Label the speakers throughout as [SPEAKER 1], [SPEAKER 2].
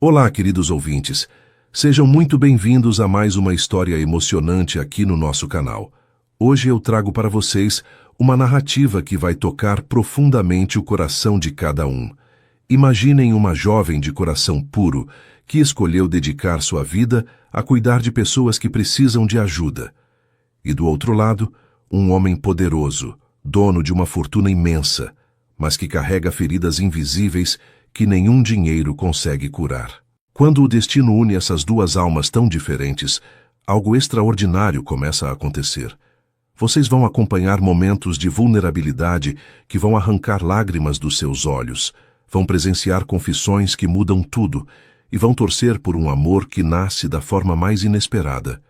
[SPEAKER 1] Olá, queridos ouvintes. Sejam muito bem-vindos a mais uma história emocionante aqui no nosso canal. Hoje eu trago para vocês uma narrativa que vai tocar profundamente o coração de cada um. Imaginem uma jovem de coração puro que escolheu dedicar sua vida a cuidar de pessoas que precisam de ajuda. E do outro lado, um homem poderoso, dono de uma fortuna imensa, mas que carrega feridas invisíveis que nenhum dinheiro consegue curar. Quando o destino une essas duas almas tão diferentes, algo extraordinário começa a acontecer. Vocês vão acompanhar momentos de vulnerabilidade que vão arrancar lágrimas dos seus olhos, vão presenciar confissões que mudam tudo e vão torcer por um amor que nasce da forma mais inesperada.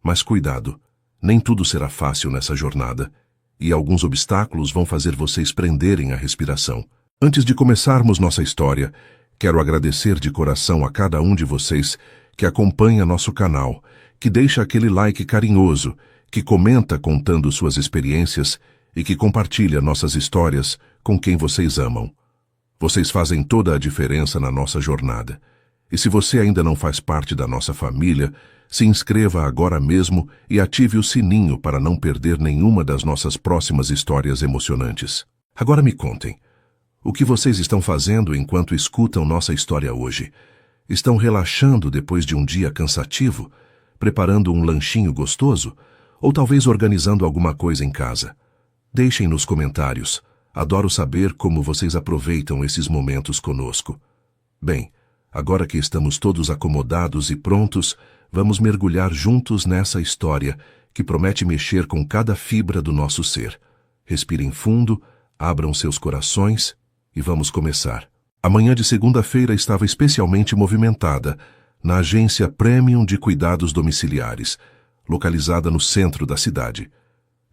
[SPEAKER 1] Mas cuidado, nem tudo será fácil nessa jornada, e alguns obstáculos vão fazer vocês prenderem a respiração. Antes de começarmos nossa história, quero agradecer de coração a cada um de vocês que acompanha nosso canal, que deixa aquele like carinhoso, que comenta contando suas experiências e que compartilha nossas histórias com quem vocês amam. Vocês fazem toda a diferença na nossa jornada. E se você ainda não faz parte da nossa família, se inscreva agora mesmo e ative o sininho para não perder nenhuma das nossas próximas histórias emocionantes. Agora me contem. O que vocês estão fazendo enquanto escutam nossa história hoje? Estão relaxando depois de um dia cansativo? Preparando um lanchinho gostoso? Ou talvez organizando alguma coisa em casa? Deixem nos comentários. Adoro saber como vocês aproveitam esses momentos conosco. Bem, agora que estamos todos acomodados e prontos, vamos mergulhar juntos nessa história que promete mexer com cada fibra do nosso ser. Respirem fundo, abram seus corações e vamos começar. A manhã de segunda-feira estava especialmente movimentada na agência Premium de Cuidados Domiciliares, localizada no centro da cidade.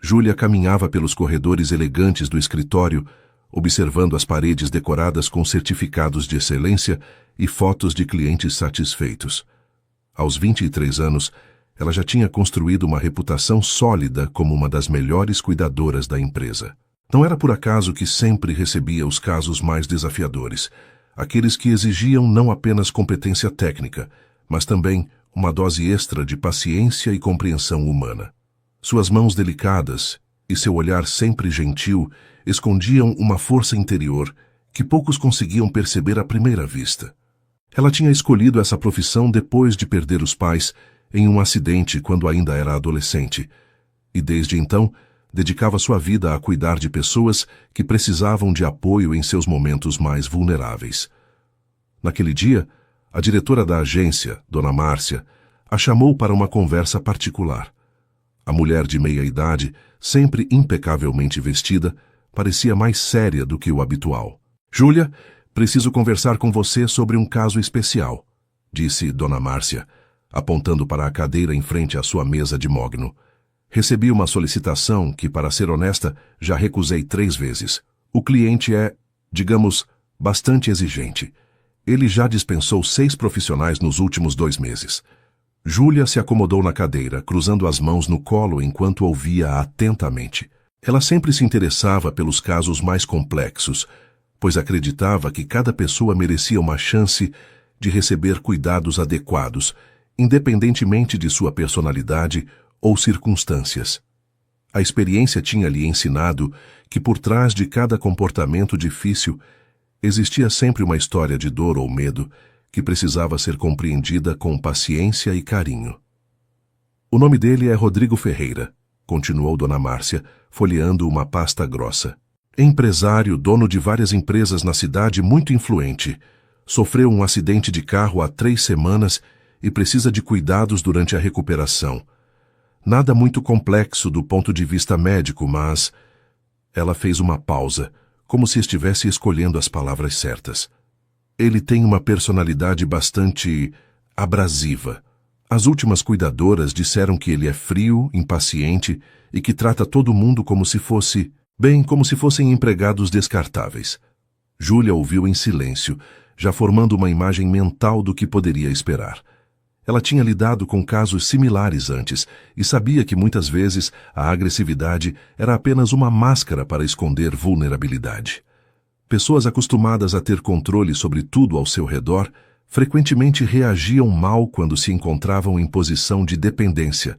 [SPEAKER 1] Júlia caminhava pelos corredores elegantes do escritório, observando as paredes decoradas com certificados de excelência e fotos de clientes satisfeitos. Aos 23 anos, ela já tinha construído uma reputação sólida como uma das melhores cuidadoras da empresa. Não era por acaso que sempre recebia os casos mais desafiadores, aqueles que exigiam não apenas competência técnica, mas também uma dose extra de paciência e compreensão humana. Suas mãos delicadas e seu olhar sempre gentil escondiam uma força interior que poucos conseguiam perceber à primeira vista. Ela tinha escolhido essa profissão depois de perder os pais em um acidente quando ainda era adolescente, e desde então dedicava sua vida a cuidar de pessoas que precisavam de apoio em seus momentos mais vulneráveis. Naquele dia, a diretora da agência, Dona Márcia, a chamou para uma conversa particular. A mulher de meia-idade, sempre impecavelmente vestida, parecia mais séria do que o habitual. "Júlia, preciso conversar com você sobre um caso especial", disse Dona Márcia, apontando para a cadeira em frente à sua mesa de mogno. "Recebi uma solicitação que, para ser honesta, já recusei 3 vezes. O cliente é, digamos, bastante exigente. Ele já dispensou 6 profissionais nos últimos 2 meses. Júlia se acomodou na cadeira, cruzando as mãos no colo enquanto ouvia atentamente. Ela sempre se interessava pelos casos mais complexos, pois acreditava que cada pessoa merecia uma chance de receber cuidados adequados, independentemente de sua personalidade ou circunstâncias. A experiência tinha lhe ensinado que por trás de cada comportamento difícil existia sempre uma história de dor ou medo que precisava ser compreendida com paciência e carinho. "O nome dele é Rodrigo Ferreira", continuou Dona Márcia, folheando uma pasta grossa. "Empresário, dono de várias empresas na cidade, muito influente. Sofreu um acidente de carro há 3 semanas e precisa de cuidados durante a recuperação. Nada muito complexo do ponto de vista médico, mas..." Ela fez uma pausa, como se estivesse escolhendo as palavras certas. "Ele tem uma personalidade bastante abrasiva. As últimas cuidadoras disseram que ele é frio, impaciente e que trata todo mundo como se fosse, como se fossem empregados descartáveis." Júlia ouviu em silêncio, já formando uma imagem mental do que poderia esperar. Ela tinha lidado com casos similares antes e sabia que muitas vezes a agressividade era apenas uma máscara para esconder vulnerabilidade. Pessoas acostumadas a ter controle sobre tudo ao seu redor frequentemente reagiam mal quando se encontravam em posição de dependência,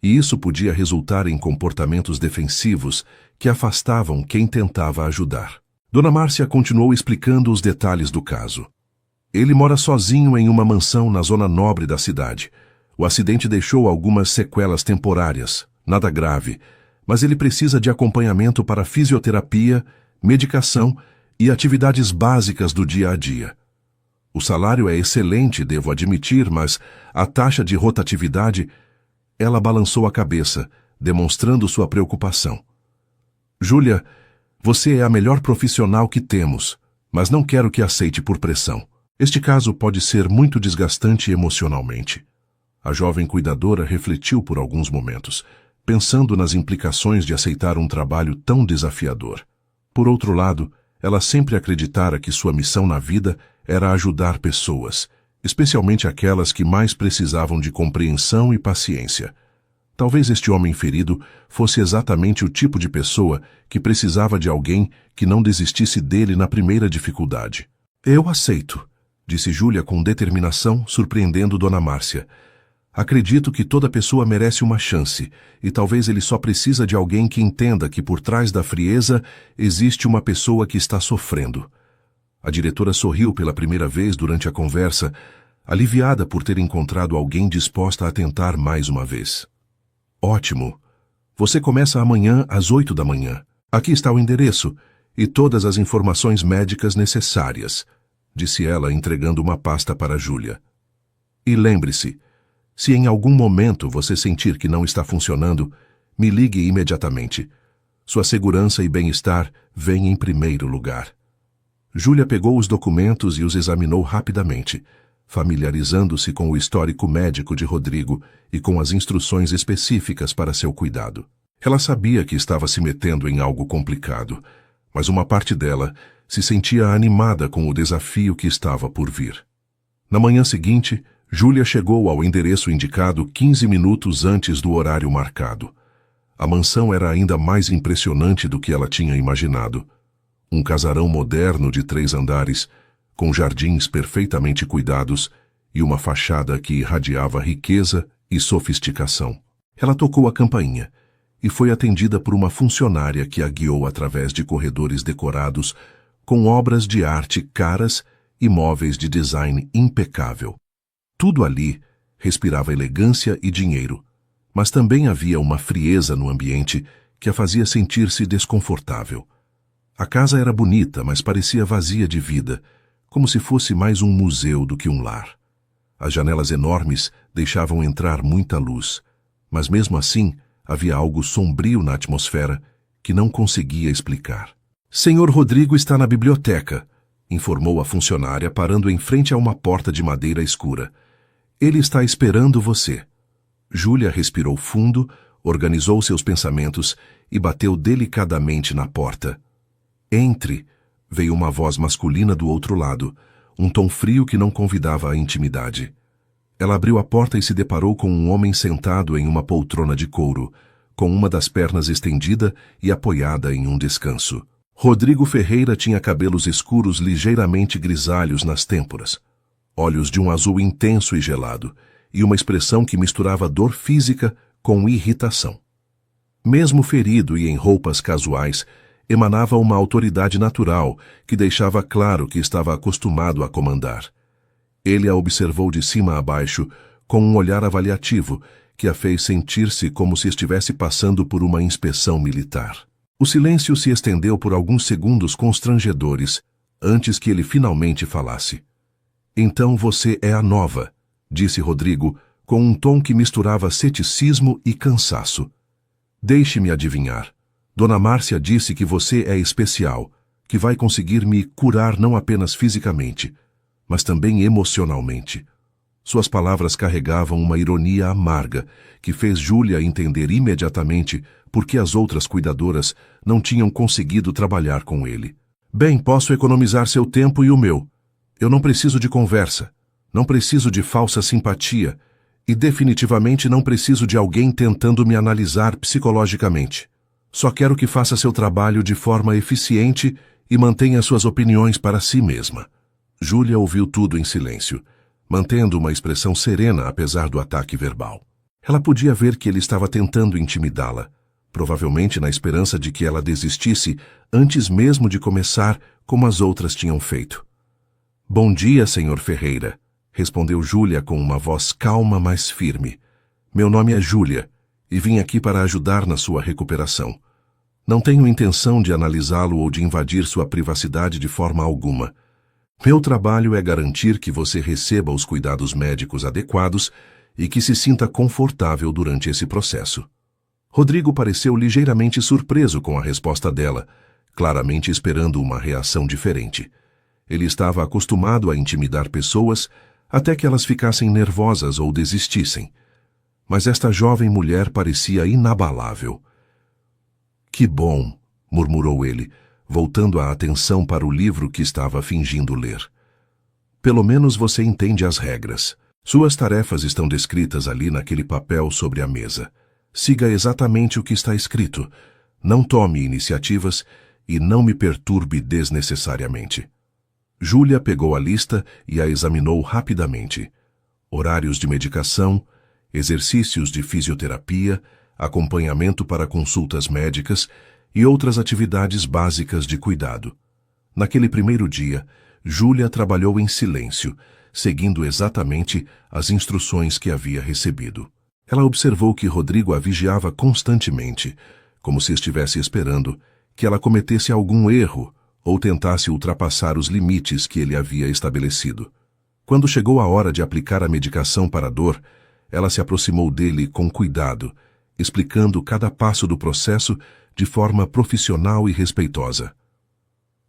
[SPEAKER 1] e isso podia resultar em comportamentos defensivos que afastavam quem tentava ajudar. Dona Márcia continuou explicando os detalhes do caso. Ele mora sozinho em uma mansão na zona nobre da cidade. O acidente deixou algumas sequelas temporárias, nada grave, mas ele precisa de acompanhamento para fisioterapia, medicação e atividades básicas do dia a dia. O salário é excelente, devo admitir, mas a taxa de rotatividade... Ela balançou a cabeça, demonstrando sua preocupação. Júlia, você é a melhor profissional que temos, mas não quero que aceite por pressão. Este caso pode ser muito desgastante emocionalmente. A jovem cuidadora refletiu por alguns momentos, pensando nas implicações de aceitar um trabalho tão desafiador. Por outro lado, ela sempre acreditara que sua missão na vida era ajudar pessoas, especialmente aquelas que mais precisavam de compreensão e paciência. Talvez este homem ferido fosse exatamente o tipo de pessoa que precisava de alguém que não desistisse dele na primeira dificuldade. Eu aceito, disse Júlia com determinação, surpreendendo Dona Márcia. Acredito que toda pessoa merece uma chance, e talvez ele só precisa de alguém que entenda que por trás da frieza existe uma pessoa que está sofrendo. A diretora sorriu pela primeira vez durante a conversa, aliviada por ter encontrado alguém disposta a tentar mais uma vez. Ótimo. Você começa amanhã às 8 da manhã. Aqui está o endereço e todas as informações médicas necessárias, disse ela, entregando uma pasta para Júlia. E lembre-se, se em algum momento você sentir que não está funcionando, me ligue imediatamente. Sua segurança e bem-estar vêm em primeiro lugar. Júlia pegou os documentos e os examinou rapidamente, familiarizando-se com o histórico médico de Rodrigo e com as instruções específicas para seu cuidado. Ela sabia que estava se metendo em algo complicado, mas uma parte dela se sentia animada com o desafio que estava por vir. Na manhã seguinte, Júlia chegou ao endereço indicado 15 minutos antes do horário marcado. A mansão era ainda mais impressionante do que ela tinha imaginado. Um casarão moderno de 3 andares, com jardins perfeitamente cuidados e uma fachada que irradiava riqueza e sofisticação. Ela tocou a campainha e foi atendida por uma funcionária que a guiou através de corredores decorados com obras de arte caras e móveis de design impecável. Tudo ali respirava elegância e dinheiro, mas também havia uma frieza no ambiente que a fazia sentir-se desconfortável. A casa era bonita, mas parecia vazia de vida, como se fosse mais um museu do que um lar. As janelas enormes deixavam entrar muita luz, mas mesmo assim havia algo sombrio na atmosfera que não conseguia explicar. Senhor Rodrigo está na biblioteca, informou a funcionária, parando em frente a uma porta de madeira escura. Ele está esperando você. Júlia respirou fundo, organizou seus pensamentos e bateu delicadamente na porta. Entre, veio uma voz masculina do outro lado, um tom frio que não convidava à intimidade. Ela abriu a porta e se deparou com um homem sentado em uma poltrona de couro, com uma das pernas estendida e apoiada em um descanso. Rodrigo Ferreira tinha cabelos escuros ligeiramente grisalhos nas têmporas, olhos de um azul intenso e gelado, e uma expressão que misturava dor física com irritação. Mesmo ferido e em roupas casuais, emanava uma autoridade natural que deixava claro que estava acostumado a comandar. Ele a observou de cima a baixo, com um olhar avaliativo que a fez sentir-se como se estivesse passando por uma inspeção militar. O silêncio se estendeu por alguns segundos constrangedores, antes que ele finalmente falasse. Então você é a nova, disse Rodrigo, com um tom que misturava ceticismo e cansaço. Deixe-me adivinhar. Dona Márcia disse que você é especial, que vai conseguir me curar não apenas fisicamente, mas também emocionalmente. Suas palavras carregavam uma ironia amarga que fez Júlia entender imediatamente por que as outras cuidadoras não tinham conseguido trabalhar com ele. Bem, posso economizar seu tempo e o meu. Eu não preciso de conversa, não preciso de falsa simpatia e definitivamente não preciso de alguém tentando me analisar psicologicamente. Só quero que faça seu trabalho de forma eficiente e mantenha suas opiniões para si mesma. Júlia ouviu tudo em silêncio, mantendo uma expressão serena apesar do ataque verbal. Ela podia ver que ele estava tentando intimidá-la, provavelmente na esperança de que ela desistisse antes mesmo de começar, como as outras tinham feito. Bom dia, Sr. Ferreira, respondeu Júlia com uma voz calma, mas firme. Meu nome é Júlia, e vim aqui para ajudar na sua recuperação. Não tenho intenção de analisá-lo ou de invadir sua privacidade de forma alguma. Meu trabalho é garantir que você receba os cuidados médicos adequados e que se sinta confortável durante esse processo. Rodrigo pareceu ligeiramente surpreso com a resposta dela, claramente esperando uma reação diferente. Ele estava acostumado a intimidar pessoas até que elas ficassem nervosas ou desistissem. Mas esta jovem mulher parecia inabalável. Que bom, murmurou ele, voltando a atenção para o livro que estava fingindo ler. Pelo menos você entende as regras. Suas tarefas estão descritas ali naquele papel sobre a mesa. Siga exatamente o que está escrito. Não tome iniciativas e não me perturbe desnecessariamente. Júlia pegou a lista e a examinou rapidamente. Horários de medicação, exercícios de fisioterapia, acompanhamento para consultas médicas e outras atividades básicas de cuidado. Naquele primeiro dia, Júlia trabalhou em silêncio, seguindo exatamente as instruções que havia recebido. Ela observou que Rodrigo a vigiava constantemente, como se estivesse esperando que ela cometesse algum erro ou tentasse ultrapassar os limites que ele havia estabelecido. Quando chegou a hora de aplicar a medicação para a dor, ela se aproximou dele com cuidado, explicando cada passo do processo de forma profissional e respeitosa.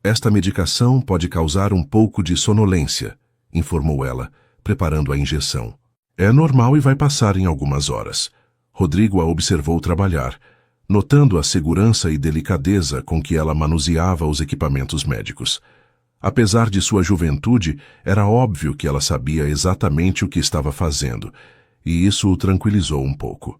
[SPEAKER 1] Esta medicação pode causar um pouco de sonolência, informou ela, preparando a injeção. É normal e vai passar em algumas horas. Rodrigo a observou trabalhar, notando a segurança e delicadeza com que ela manuseava os equipamentos médicos. Apesar de sua juventude, era óbvio que ela sabia exatamente o que estava fazendo, e isso o tranquilizou um pouco.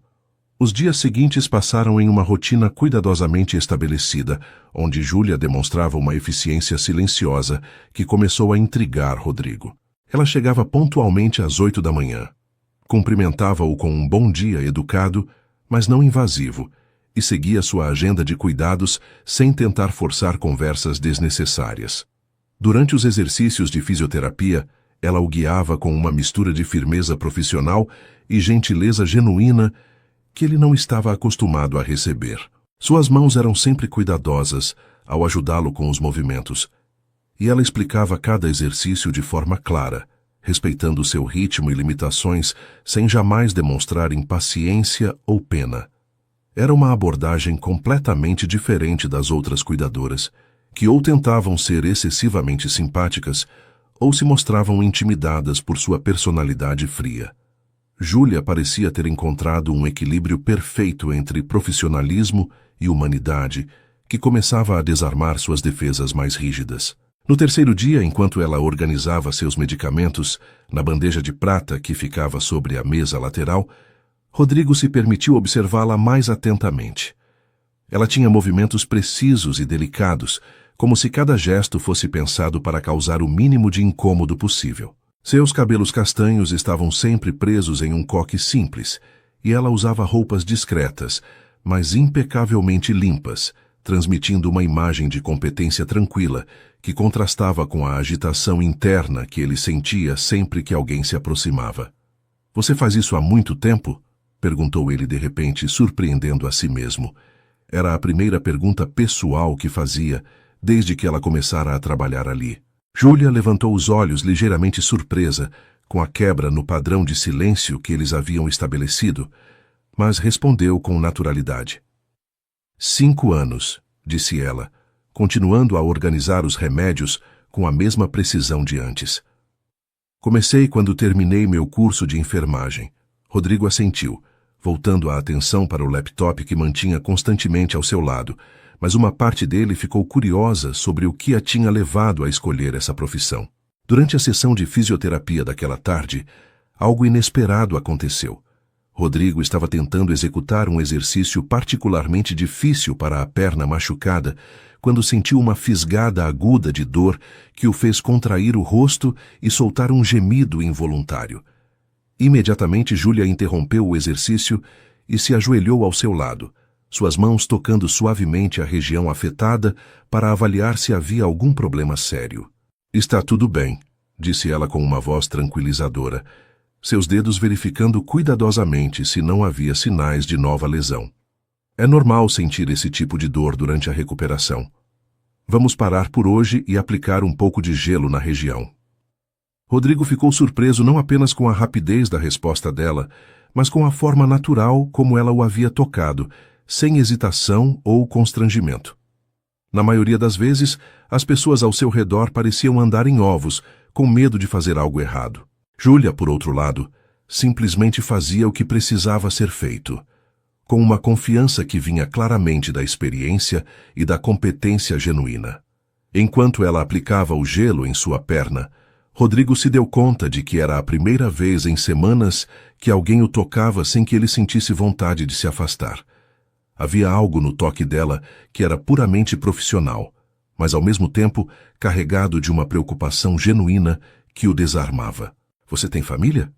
[SPEAKER 1] Os dias seguintes passaram em uma rotina cuidadosamente estabelecida, onde Júlia demonstrava uma eficiência silenciosa que começou a intrigar Rodrigo. Ela chegava pontualmente às 8 da manhã. Cumprimentava-o com um bom dia educado, mas não invasivo, e seguia sua agenda de cuidados sem tentar forçar conversas desnecessárias. Durante os exercícios de fisioterapia, ela o guiava com uma mistura de firmeza profissional e gentileza genuína que ele não estava acostumado a receber. Suas mãos eram sempre cuidadosas ao ajudá-lo com os movimentos, e ela explicava cada exercício de forma clara, respeitando seu ritmo e limitações sem jamais demonstrar impaciência ou pena. Era uma abordagem completamente diferente das outras cuidadoras, que ou tentavam ser excessivamente simpáticas ou se mostravam intimidadas por sua personalidade fria. Júlia parecia ter encontrado um equilíbrio perfeito entre profissionalismo e humanidade, que começava a desarmar suas defesas mais rígidas. No terceiro dia, enquanto ela organizava seus medicamentos na bandeja de prata que ficava sobre a mesa lateral, Rodrigo se permitiu observá-la mais atentamente. Ela tinha movimentos precisos e delicados, como se cada gesto fosse pensado para causar o mínimo de incômodo possível. Seus cabelos castanhos estavam sempre presos em um coque simples, e ela usava roupas discretas, mas impecavelmente limpas, transmitindo uma imagem de competência tranquila, que contrastava com a agitação interna que ele sentia sempre que alguém se aproximava. "Você faz isso há muito tempo?" perguntou ele de repente, surpreendendo a si mesmo. Era a primeira pergunta pessoal que fazia, desde que ela começara a trabalhar ali. Júlia levantou os olhos ligeiramente surpresa, com a quebra no padrão de silêncio que eles haviam estabelecido, mas respondeu com naturalidade. 5 anos, disse ela, continuando a organizar os remédios com a mesma precisão de antes. Comecei quando terminei meu curso de enfermagem. Rodrigo assentiu, voltando a atenção para o laptop que mantinha constantemente ao seu lado, mas uma parte dele ficou curiosa sobre o que a tinha levado a escolher essa profissão. Durante a sessão de fisioterapia daquela tarde, algo inesperado aconteceu. Rodrigo estava tentando executar um exercício particularmente difícil para a perna machucada, quando sentiu uma fisgada aguda de dor que o fez contrair o rosto e soltar um gemido involuntário. Imediatamente Júlia interrompeu o exercício e se ajoelhou ao seu lado, suas mãos tocando suavemente a região afetada para avaliar se havia algum problema sério. "Está tudo bem", disse ela com uma voz tranquilizadora, seus dedos verificando cuidadosamente se não havia sinais de nova lesão. "É normal sentir esse tipo de dor durante a recuperação. Vamos parar por hoje e aplicar um pouco de gelo na região." Rodrigo ficou surpreso não apenas com a rapidez da resposta dela, mas com a forma natural como ela o havia tocado, sem hesitação ou constrangimento. Na maioria das vezes, as pessoas ao seu redor pareciam andar em ovos, com medo de fazer algo errado. Júlia, por outro lado, simplesmente fazia o que precisava ser feito, com uma confiança que vinha claramente da experiência e da competência genuína. Enquanto ela aplicava o gelo em sua perna, Rodrigo se deu conta de que era a primeira vez em semanas que alguém o tocava sem que ele sentisse vontade de se afastar. Havia algo no toque dela que era puramente profissional, mas ao mesmo tempo carregado de uma preocupação genuína que o desarmava. "Você tem família?"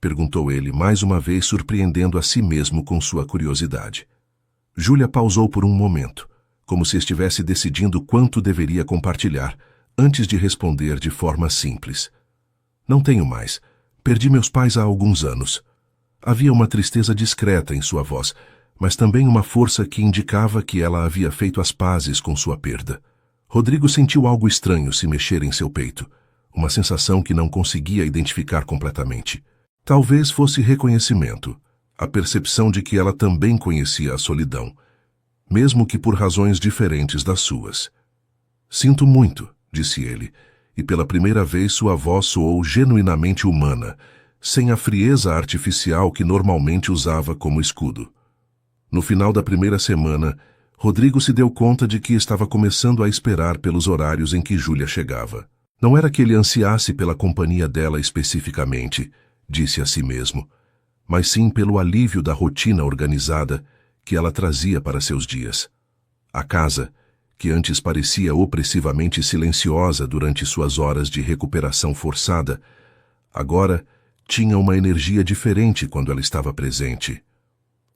[SPEAKER 1] perguntou ele, mais uma vez surpreendendo a si mesmo com sua curiosidade. Júlia pausou por um momento, como se estivesse decidindo quanto deveria compartilhar, antes de responder de forma simples. "Não tenho mais. Perdi meus pais há alguns anos." Havia uma tristeza discreta em sua voz, mas também uma força que indicava que ela havia feito as pazes com sua perda. Rodrigo sentiu algo estranho se mexer em seu peito, uma sensação que não conseguia identificar completamente. Talvez fosse reconhecimento, a percepção de que ela também conhecia a solidão, mesmo que por razões diferentes das suas. "Sinto muito", disse ele, e pela primeira vez sua voz soou genuinamente humana, sem a frieza artificial que normalmente usava como escudo. No final da primeira semana, Rodrigo se deu conta de que estava começando a esperar pelos horários em que Júlia chegava. Não era que ele ansiasse pela companhia dela especificamente, disse a si mesmo, mas sim pelo alívio da rotina organizada que ela trazia para seus dias. A casa, que antes parecia opressivamente silenciosa durante suas horas de recuperação forçada, agora tinha uma energia diferente quando ela estava presente.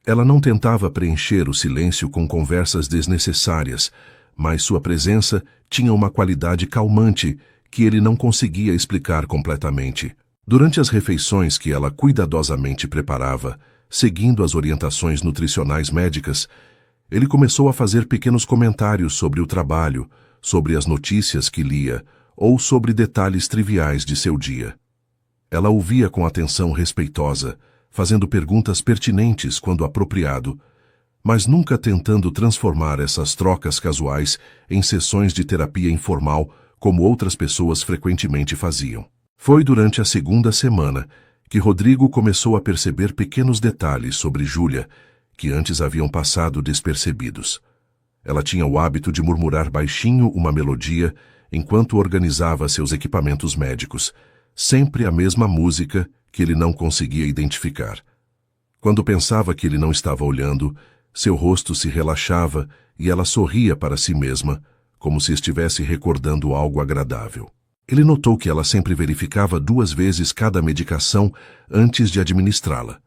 [SPEAKER 1] Ela não tentava preencher o silêncio com conversas desnecessárias, mas sua presença tinha uma qualidade calmante que ele não conseguia explicar completamente. Durante as refeições que ela cuidadosamente preparava, seguindo as orientações nutricionais médicas, ele começou a fazer pequenos comentários sobre o trabalho, sobre as notícias que lia ou sobre detalhes triviais de seu dia. Ela ouvia com atenção respeitosa, fazendo perguntas pertinentes quando apropriado, mas nunca tentando transformar essas trocas casuais em sessões de terapia informal como outras pessoas frequentemente faziam. Foi durante a segunda semana que Rodrigo começou a perceber pequenos detalhes sobre Júlia que antes haviam passado despercebidos. Ela tinha o hábito de murmurar baixinho uma melodia enquanto organizava seus equipamentos médicos, sempre a mesma música que ele não conseguia identificar. Quando pensava que ele não estava olhando, seu rosto se relaxava e ela sorria para si mesma, como se estivesse recordando algo agradável. Ele notou que ela sempre verificava 2 vezes cada medicação antes de administrá-la.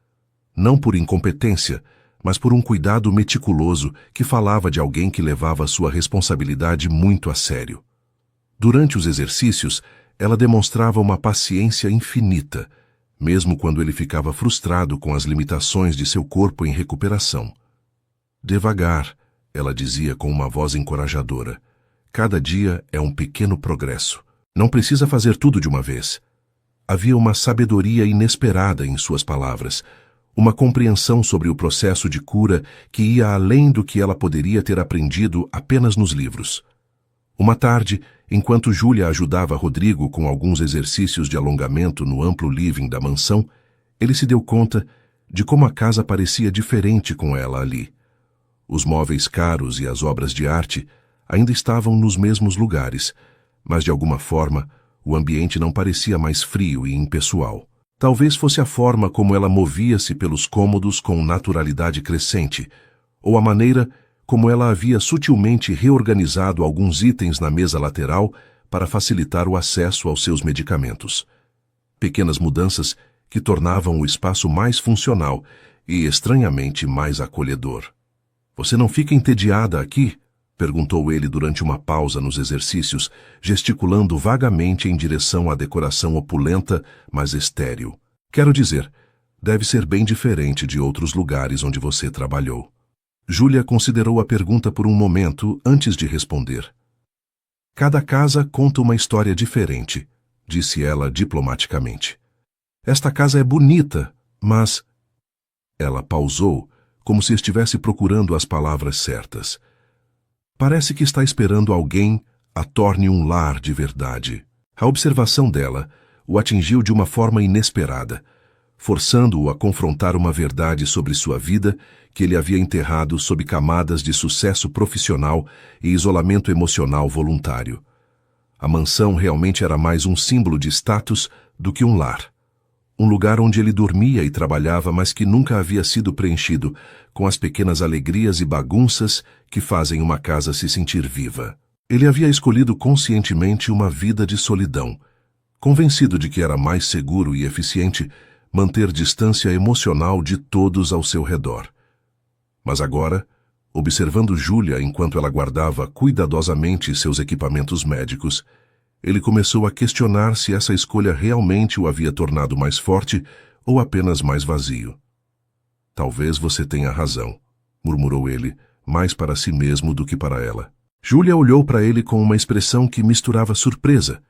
[SPEAKER 1] Não por incompetência, mas por um cuidado meticuloso que falava de alguém que levava sua responsabilidade muito a sério. Durante os exercícios, ela demonstrava uma paciência infinita, mesmo quando ele ficava frustrado com as limitações de seu corpo em recuperação. "Devagar", ela dizia com uma voz encorajadora. "Cada dia é um pequeno progresso. Não precisa fazer tudo de uma vez." Havia uma sabedoria inesperada em suas palavras, uma compreensão sobre o processo de cura que ia além do que ela poderia ter aprendido apenas nos livros. Uma tarde, enquanto Júlia ajudava Rodrigo com alguns exercícios de alongamento no amplo living da mansão, ele se deu conta de como a casa parecia diferente com ela ali. Os móveis caros e as obras de arte ainda estavam nos mesmos lugares, mas de alguma forma o ambiente não parecia mais frio e impessoal. Talvez fosse a forma como ela movia-se pelos cômodos com naturalidade crescente, ou a maneira como ela havia sutilmente reorganizado alguns itens na mesa lateral para facilitar o acesso aos seus medicamentos. Pequenas mudanças que tornavam o espaço mais funcional e, estranhamente, mais acolhedor. "Você não fica entediada aqui?" perguntou ele durante uma pausa nos exercícios, gesticulando vagamente em direção à decoração opulenta, mas estéril. "Quero dizer, deve ser bem diferente de outros lugares onde você trabalhou." Júlia considerou a pergunta por um momento antes de responder. "Cada casa conta uma história diferente", disse ela diplomaticamente. "Esta casa é bonita, mas..." Ela pausou, como se estivesse procurando as palavras certas. "Parece que está esperando alguém a torne um lar de verdade." A observação dela o atingiu de uma forma inesperada, forçando-o a confrontar uma verdade sobre sua vida que ele havia enterrado sob camadas de sucesso profissional e isolamento emocional voluntário. A mansão realmente era mais um símbolo de status do que um lar. Um lugar onde ele dormia e trabalhava, mas que nunca havia sido preenchido com as pequenas alegrias e bagunças que fazem uma casa se sentir viva. Ele havia escolhido conscientemente uma vida de solidão, convencido de que era mais seguro e eficiente manter distância emocional de todos ao seu redor. Mas agora, observando Júlia enquanto ela guardava cuidadosamente seus equipamentos médicos, ele começou a questionar se essa escolha realmente o havia tornado mais forte ou apenas mais vazio. "Talvez você tenha razão", murmurou ele, mais para si mesmo do que para ela. Júlia olhou para ele com uma expressão que misturava surpresa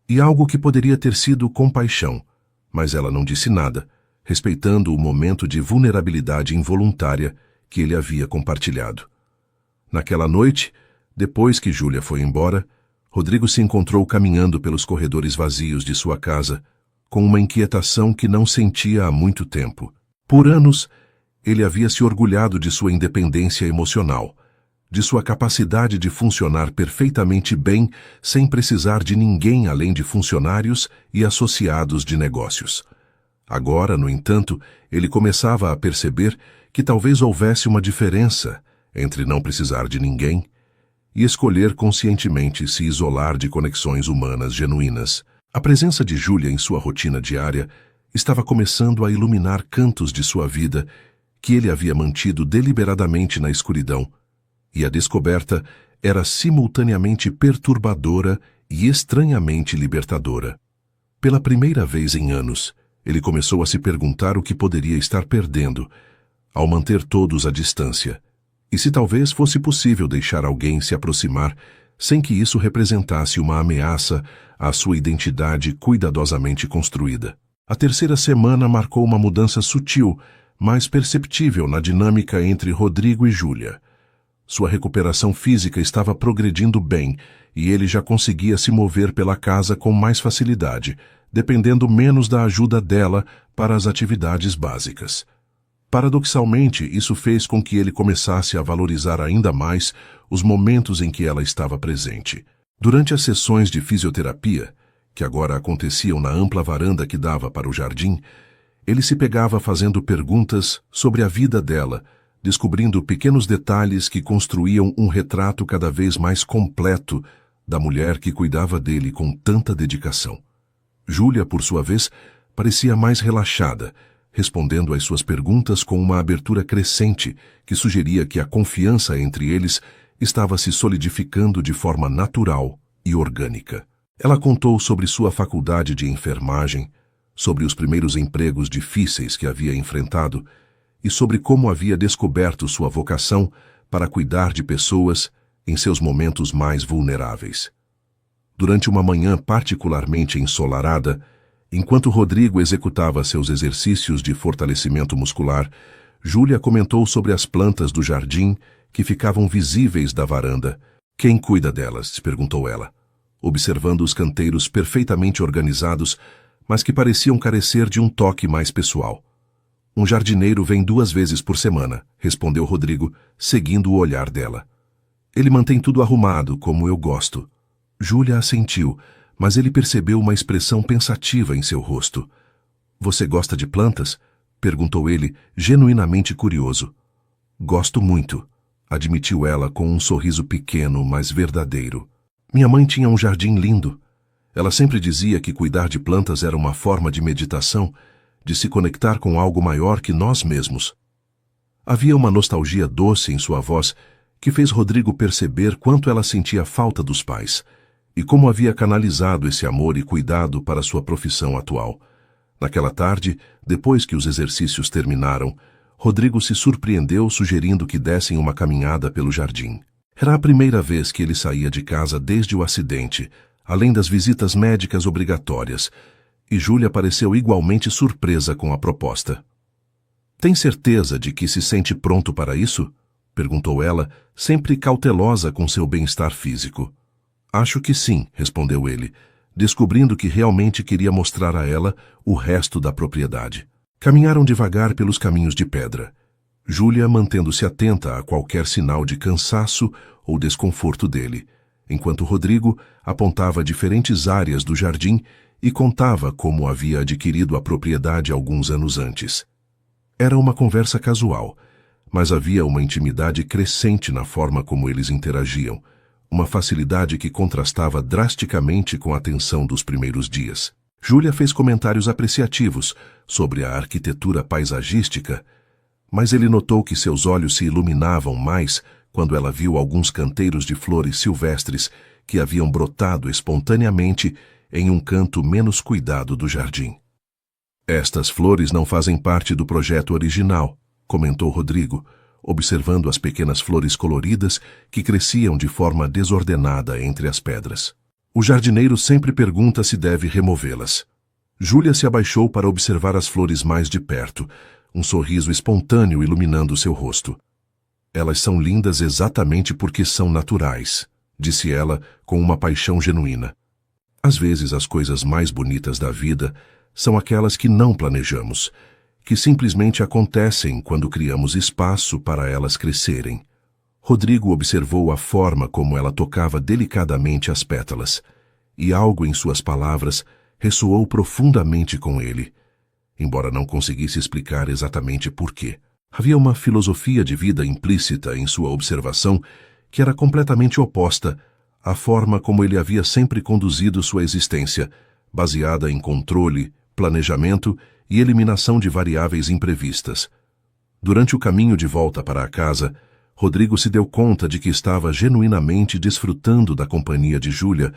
[SPEAKER 1] e algo que poderia ter sido compaixão, mas ela não disse nada, respeitando o momento de vulnerabilidade involuntária que ele havia compartilhado. Naquela noite, depois que Júlia foi embora, Rodrigo se encontrou caminhando pelos corredores vazios de sua casa, com uma inquietação que não sentia há muito tempo. Por anos, ele havia se orgulhado de sua independência emocional, de sua capacidade de funcionar perfeitamente bem sem precisar de ninguém além de funcionários e associados de negócios. Agora, no entanto, ele começava a perceber que talvez houvesse uma diferença entre não precisar de ninguém e escolher conscientemente se isolar de conexões humanas genuínas. A presença de Júlia em sua rotina diária estava começando a iluminar cantos de sua vida que ele havia mantido deliberadamente na escuridão, e a descoberta era simultaneamente perturbadora e estranhamente libertadora. Pela primeira vez em anos, ele começou a se perguntar o que poderia estar perdendo ao manter todos à distância, e se talvez fosse possível deixar alguém se aproximar sem que isso representasse uma ameaça à sua identidade cuidadosamente construída. A terceira semana marcou uma mudança sutil, mas perceptível na dinâmica entre Rodrigo e Júlia. Sua recuperação física estava progredindo bem e ele já conseguia se mover pela casa com mais facilidade, dependendo menos da ajuda dela para as atividades básicas. Paradoxalmente, isso fez com que ele começasse a valorizar ainda mais os momentos em que ela estava presente. Durante as sessões de fisioterapia, que agora aconteciam na ampla varanda que dava para o jardim, ele se pegava fazendo perguntas sobre a vida dela, descobrindo pequenos detalhes que construíam um retrato cada vez mais completo da mulher que cuidava dele com tanta dedicação. Júlia, por sua vez, parecia mais relaxada, respondendo às suas perguntas com uma abertura crescente que sugeria que a confiança entre eles estava se solidificando de forma natural e orgânica. Ela contou sobre sua faculdade de enfermagem, sobre os primeiros empregos difíceis que havia enfrentado e sobre como havia descoberto sua vocação para cuidar de pessoas em seus momentos mais vulneráveis. Durante uma manhã particularmente ensolarada, enquanto Rodrigo executava seus exercícios de fortalecimento muscular, Júlia comentou sobre as plantas do jardim que ficavam visíveis da varanda. "Quem cuida delas?", perguntou ela, observando os canteiros perfeitamente organizados, mas que pareciam carecer de um toque mais pessoal. "Um jardineiro vem 2 vezes por semana", respondeu Rodrigo, seguindo o olhar dela. "Ele mantém tudo arrumado, como eu gosto." Júlia assentiu, mas ele percebeu uma expressão pensativa em seu rosto. Você gosta de plantas? Perguntou ele, genuinamente curioso. Gosto muito, admitiu ela com um sorriso pequeno, mas verdadeiro. Minha mãe tinha um jardim lindo. Ela sempre dizia que cuidar de plantas era uma forma de meditação, de se conectar com algo maior que nós mesmos. Havia uma nostalgia doce em sua voz que fez Rodrigo perceber quanto ela sentia falta dos pais e como havia canalizado esse amor e cuidado para sua profissão atual. Naquela tarde, depois que os exercícios terminaram, Rodrigo se surpreendeu sugerindo que dessem uma caminhada pelo jardim. Era a primeira vez que ele saía de casa desde o acidente, além das visitas médicas obrigatórias, e Júlia pareceu igualmente surpresa com a proposta. Tem certeza de que se sente pronto para isso? Perguntou ela, sempre cautelosa com seu bem-estar físico. Acho que sim, respondeu ele, descobrindo que realmente queria mostrar a ela o resto da propriedade. Caminharam devagar pelos caminhos de pedra, Júlia mantendo-se atenta a qualquer sinal de cansaço ou desconforto dele, enquanto Rodrigo apontava diferentes áreas do jardim e contava como havia adquirido a propriedade alguns anos antes. Era uma conversa casual, mas havia uma intimidade crescente na forma como eles interagiam, uma facilidade que contrastava drasticamente com a tensão dos primeiros dias. Júlia fez comentários apreciativos sobre a arquitetura paisagística, mas ele notou que seus olhos se iluminavam mais quando ela viu alguns canteiros de flores silvestres que haviam brotado espontaneamente em um canto menos cuidado do jardim. Estas flores não fazem parte do projeto original, comentou Rodrigo, observando as pequenas flores coloridas que cresciam de forma desordenada entre as pedras. O jardineiro sempre pergunta se deve removê-las. Júlia se abaixou para observar as flores mais de perto, um sorriso espontâneo iluminando seu rosto. Elas são lindas exatamente porque são naturais, disse ela com uma paixão genuína. Às vezes as coisas mais bonitas da vida são aquelas que não planejamos, que simplesmente acontecem quando criamos espaço para elas crescerem. Rodrigo observou a forma como ela tocava delicadamente as pétalas, e algo em suas palavras ressoou profundamente com ele, embora não conseguisse explicar exatamente por quê. Havia uma filosofia de vida implícita em sua observação que era completamente oposta à forma como ele havia sempre conduzido sua existência, baseada em controle, planejamento e eliminação de variáveis imprevistas. Durante o caminho de volta para a casa, Rodrigo se deu conta de que estava genuinamente desfrutando da companhia de Júlia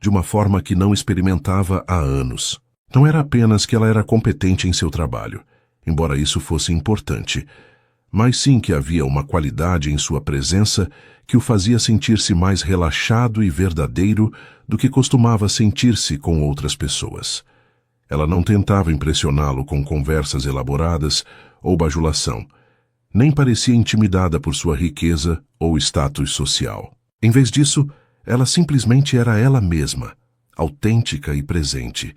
[SPEAKER 1] de uma forma que não experimentava há anos. Não era apenas que ela era competente em seu trabalho, embora isso fosse importante, mas sim que havia uma qualidade em sua presença que o fazia sentir-se mais relaxado e verdadeiro do que costumava sentir-se com outras pessoas. Ela não tentava impressioná-lo com conversas elaboradas ou bajulação, nem parecia intimidada por sua riqueza ou status social. Em vez disso, ela simplesmente era ela mesma, autêntica e presente,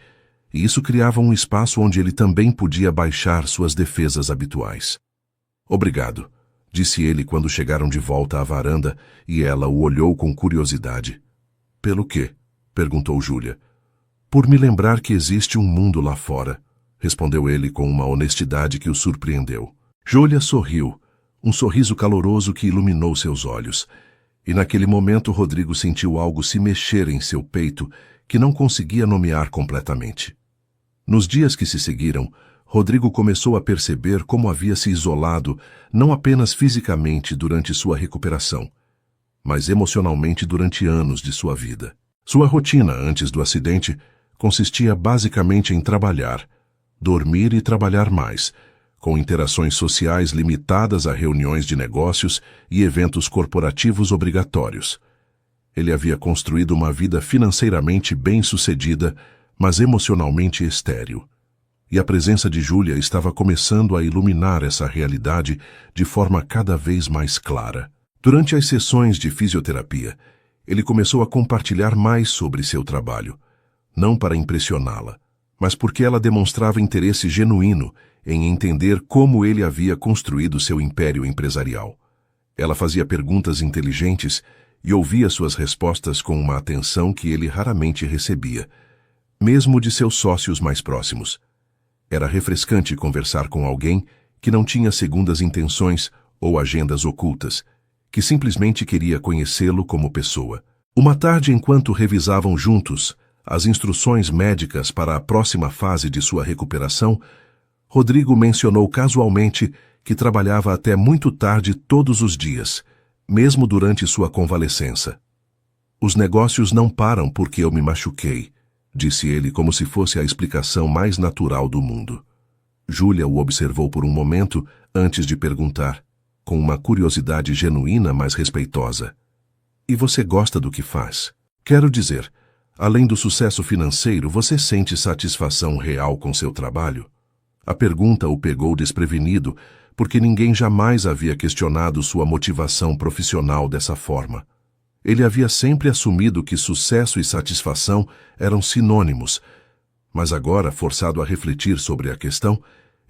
[SPEAKER 1] e isso criava um espaço onde ele também podia baixar suas defesas habituais. Obrigado, disse ele quando chegaram de volta à varanda e ela o olhou com curiosidade. Pelo quê? Perguntou Júlia. Por me lembrar que existe um mundo lá fora, respondeu ele com uma honestidade que o surpreendeu. Júlia sorriu, um sorriso caloroso que iluminou seus olhos, e naquele momento Rodrigo sentiu algo se mexer em seu peito que não conseguia nomear completamente. Nos dias que se seguiram, Rodrigo começou a perceber como havia se isolado não apenas fisicamente durante sua recuperação, mas emocionalmente durante anos de sua vida. Sua rotina antes do acidente consistia basicamente em trabalhar, dormir e trabalhar mais, com interações sociais limitadas a reuniões de negócios e eventos corporativos obrigatórios. Ele havia construído uma vida financeiramente bem-sucedida, mas emocionalmente estéril. E a presença de Júlia estava começando a iluminar essa realidade de forma cada vez mais clara. Durante as sessões de fisioterapia, ele começou a compartilhar mais sobre seu trabalho, não para impressioná-la, mas porque ela demonstrava interesse genuíno em entender como ele havia construído seu império empresarial. Ela fazia perguntas inteligentes e ouvia suas respostas com uma atenção que ele raramente recebia, mesmo de seus sócios mais próximos. Era refrescante conversar com alguém que não tinha segundas intenções ou agendas ocultas, que simplesmente queria conhecê-lo como pessoa. Uma tarde, enquanto revisavam juntos as instruções médicas para a próxima fase de sua recuperação, Rodrigo mencionou casualmente que trabalhava até muito tarde todos os dias, mesmo durante sua convalescença. "Os negócios não param porque eu me machuquei", disse ele como se fosse a explicação mais natural do mundo. Júlia o observou por um momento antes de perguntar, com uma curiosidade genuína, mas respeitosa: "E você gosta do que faz? Quero dizer, além do sucesso financeiro, você sente satisfação real com seu trabalho?" A pergunta o pegou desprevenido, porque ninguém jamais havia questionado sua motivação profissional dessa forma. Ele havia sempre assumido que sucesso e satisfação eram sinônimos, mas agora, forçado a refletir sobre a questão,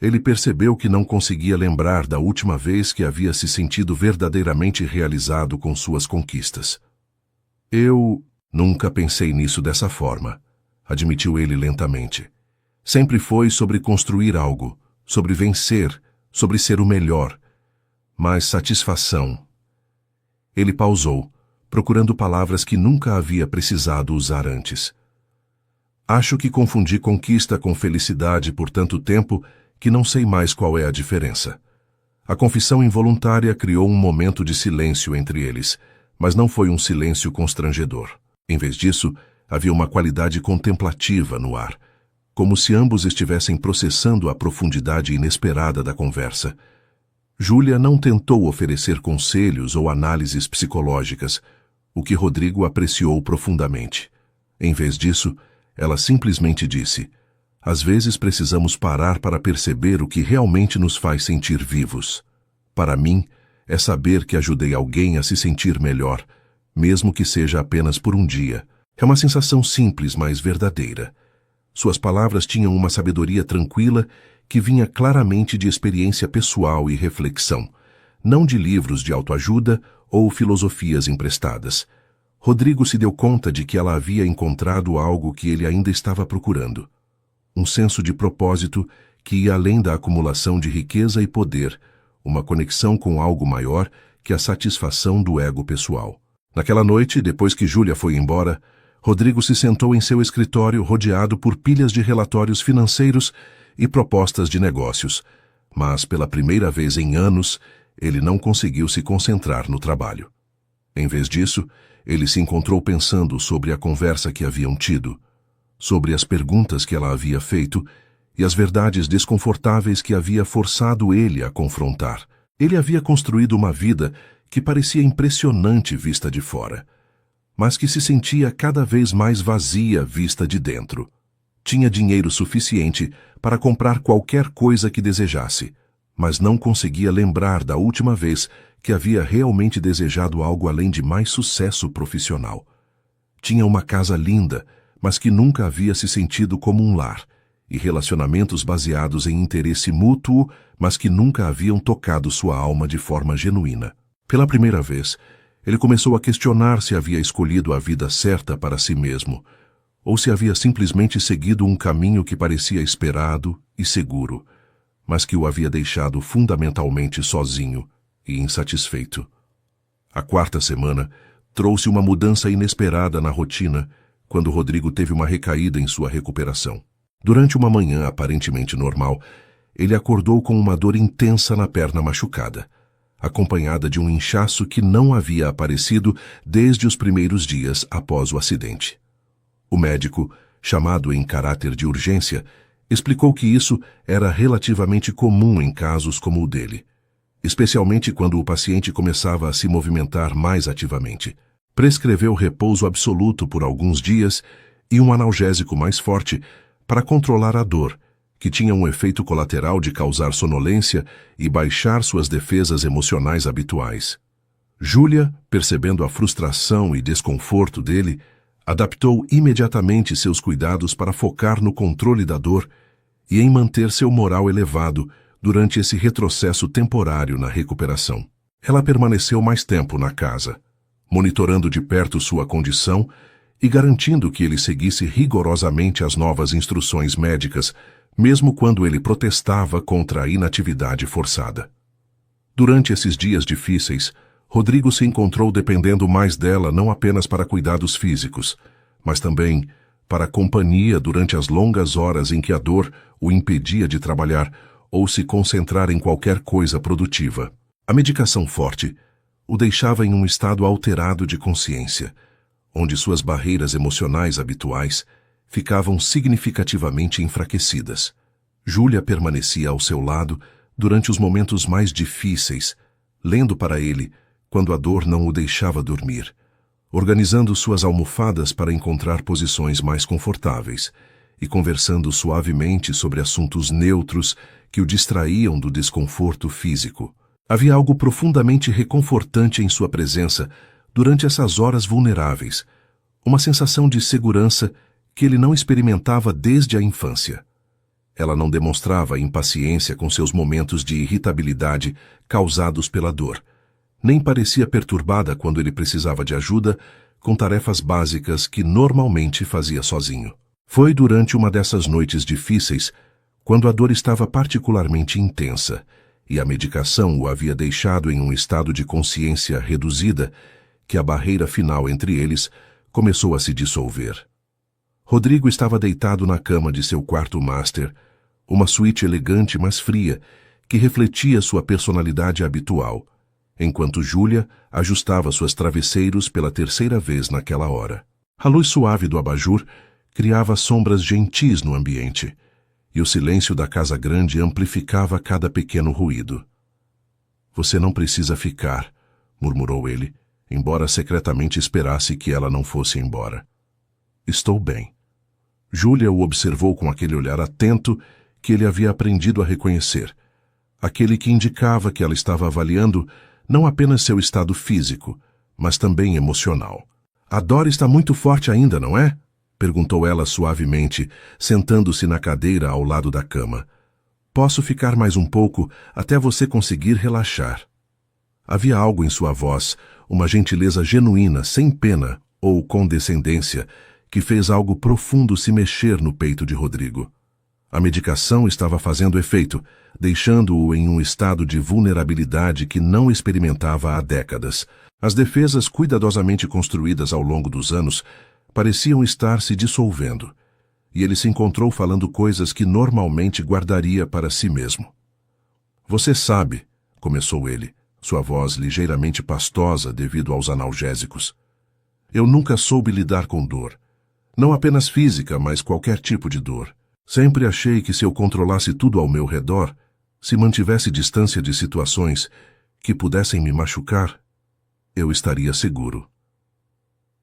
[SPEAKER 1] ele percebeu que não conseguia lembrar da última vez que havia se sentido verdadeiramente realizado com suas conquistas. "Eu nunca pensei nisso dessa forma", admitiu ele lentamente. "Sempre foi sobre construir algo, sobre vencer, sobre ser o melhor. Mas satisfação..." Ele pausou, procurando palavras que nunca havia precisado usar antes. "Acho que confundi conquista com felicidade por tanto tempo que não sei mais qual é a diferença." A confissão involuntária criou um momento de silêncio entre eles, mas não foi um silêncio constrangedor. Em vez disso, havia uma qualidade contemplativa no ar, como se ambos estivessem processando a profundidade inesperada da conversa. Júlia não tentou oferecer conselhos ou análises psicológicas, o que Rodrigo apreciou profundamente. Em vez disso, ela simplesmente disse: "Às vezes precisamos parar para perceber o que realmente nos faz sentir vivos. Para mim, é saber que ajudei alguém a se sentir melhor, mesmo que seja apenas por um dia. É uma sensação simples, mas verdadeira." Suas palavras tinham uma sabedoria tranquila que vinha claramente de experiência pessoal e reflexão, não de livros de autoajuda ou filosofias emprestadas. Rodrigo se deu conta de que ela havia encontrado algo que ele ainda estava procurando. Um senso de propósito que ia além da acumulação de riqueza e poder, uma conexão com algo maior que a satisfação do ego pessoal. Naquela noite, depois que Júlia foi embora, Rodrigo se sentou em seu escritório rodeado por pilhas de relatórios financeiros e propostas de negócios, mas pela primeira vez em anos, ele não conseguiu se concentrar no trabalho. Em vez disso, ele se encontrou pensando sobre a conversa que haviam tido, sobre as perguntas que ela havia feito e as verdades desconfortáveis que havia forçado ele a confrontar. Ele havia construído uma vida que parecia impressionante vista de fora, mas que se sentia cada vez mais vazia vista de dentro. Tinha dinheiro suficiente para comprar qualquer coisa que desejasse, mas não conseguia lembrar da última vez que havia realmente desejado algo além de mais sucesso profissional. Tinha uma casa linda, mas que nunca havia se sentido como um lar, e relacionamentos baseados em interesse mútuo, mas que nunca haviam tocado sua alma de forma genuína. Pela primeira vez, ele começou a questionar se havia escolhido a vida certa para si mesmo, ou se havia simplesmente seguido um caminho que parecia esperado e seguro, mas que o havia deixado fundamentalmente sozinho e insatisfeito. A quarta semana trouxe uma mudança inesperada na rotina quando Rodrigo teve uma recaída em sua recuperação. Durante uma manhã aparentemente normal, ele acordou com uma dor intensa na perna machucada, acompanhada de um inchaço que não havia aparecido desde os primeiros dias após o acidente. O médico, chamado em caráter de urgência, explicou que isso era relativamente comum em casos como o dele, especialmente quando o paciente começava a se movimentar mais ativamente. Prescreveu repouso absoluto por alguns dias e um analgésico mais forte para controlar a dor, que tinha um efeito colateral de causar sonolência e baixar suas defesas emocionais habituais. Júlia, percebendo a frustração e desconforto dele, adaptou imediatamente seus cuidados para focar no controle da dor e em manter seu moral elevado durante esse retrocesso temporário na recuperação. Ela permaneceu mais tempo na casa, monitorando de perto sua condição e garantindo que ele seguisse rigorosamente as novas instruções médicas, mesmo quando ele protestava contra a inatividade forçada. Durante esses dias difíceis, Rodrigo se encontrou dependendo mais dela não apenas para cuidados físicos, mas também para a companhia durante as longas horas em que a dor o impedia de trabalhar ou se concentrar em qualquer coisa produtiva. A medicação forte o deixava em um estado alterado de consciência, onde suas barreiras emocionais habituais ficavam significativamente enfraquecidas. Júlia permanecia ao seu lado durante os momentos mais difíceis, lendo para ele quando a dor não o deixava dormir, organizando suas almofadas para encontrar posições mais confortáveis e conversando suavemente sobre assuntos neutros que o distraíam do desconforto físico. Havia algo profundamente reconfortante em sua presença durante essas horas vulneráveis, uma sensação de segurança que ele não experimentava desde a infância. Ela não demonstrava impaciência com seus momentos de irritabilidade causados pela dor, nem parecia perturbada quando ele precisava de ajuda com tarefas básicas que normalmente fazia sozinho. Foi durante uma dessas noites difíceis, quando a dor estava particularmente intensa e a medicação o havia deixado em um estado de consciência reduzida, que a barreira final entre eles começou a se dissolver. Rodrigo estava deitado na cama de seu quarto master, uma suíte elegante mas fria, que refletia sua personalidade habitual, enquanto Júlia ajustava suas travesseiros pela terceira vez naquela hora. A luz suave do abajur criava sombras gentis no ambiente, e o silêncio da casa grande amplificava cada pequeno ruído. "Você não precisa ficar", murmurou ele, embora secretamente esperasse que ela não fosse embora. "Estou bem." Júlia o observou com aquele olhar atento que ele havia aprendido a reconhecer, aquele que indicava que ela estava avaliando não apenas seu estado físico, mas também emocional. "A dor está muito forte ainda, não é?" perguntou ela suavemente, sentando-se na cadeira ao lado da cama. "Posso ficar mais um pouco até você conseguir relaxar." Havia algo em sua voz, uma gentileza genuína, sem pena ou condescendência, que fez algo profundo se mexer no peito de Rodrigo. A medicação estava fazendo efeito, deixando-o em um estado de vulnerabilidade que não experimentava há décadas. As defesas cuidadosamente construídas ao longo dos anos pareciam estar se dissolvendo, e ele se encontrou falando coisas que normalmente guardaria para si mesmo. "Você sabe", começou ele, sua voz ligeiramente pastosa devido aos analgésicos. "Eu nunca soube lidar com dor. Não apenas física, mas qualquer tipo de dor. Sempre achei que se eu controlasse tudo ao meu redor, se mantivesse distância de situações que pudessem me machucar, eu estaria seguro."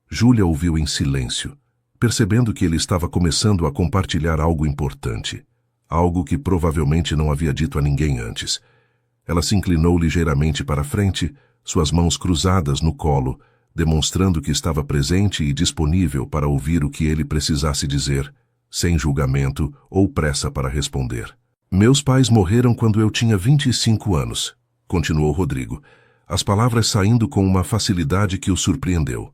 [SPEAKER 1] Júlia ouviu em silêncio, percebendo que ele estava começando a compartilhar algo importante, algo que provavelmente não havia dito a ninguém antes. Ela se inclinou ligeiramente para a frente, suas mãos cruzadas no colo, demonstrando que estava presente e disponível para ouvir o que ele precisasse dizer, sem julgamento ou pressa para responder. "Meus pais morreram quando eu tinha 25 anos, continuou Rodrigo, as palavras saindo com uma facilidade que o surpreendeu.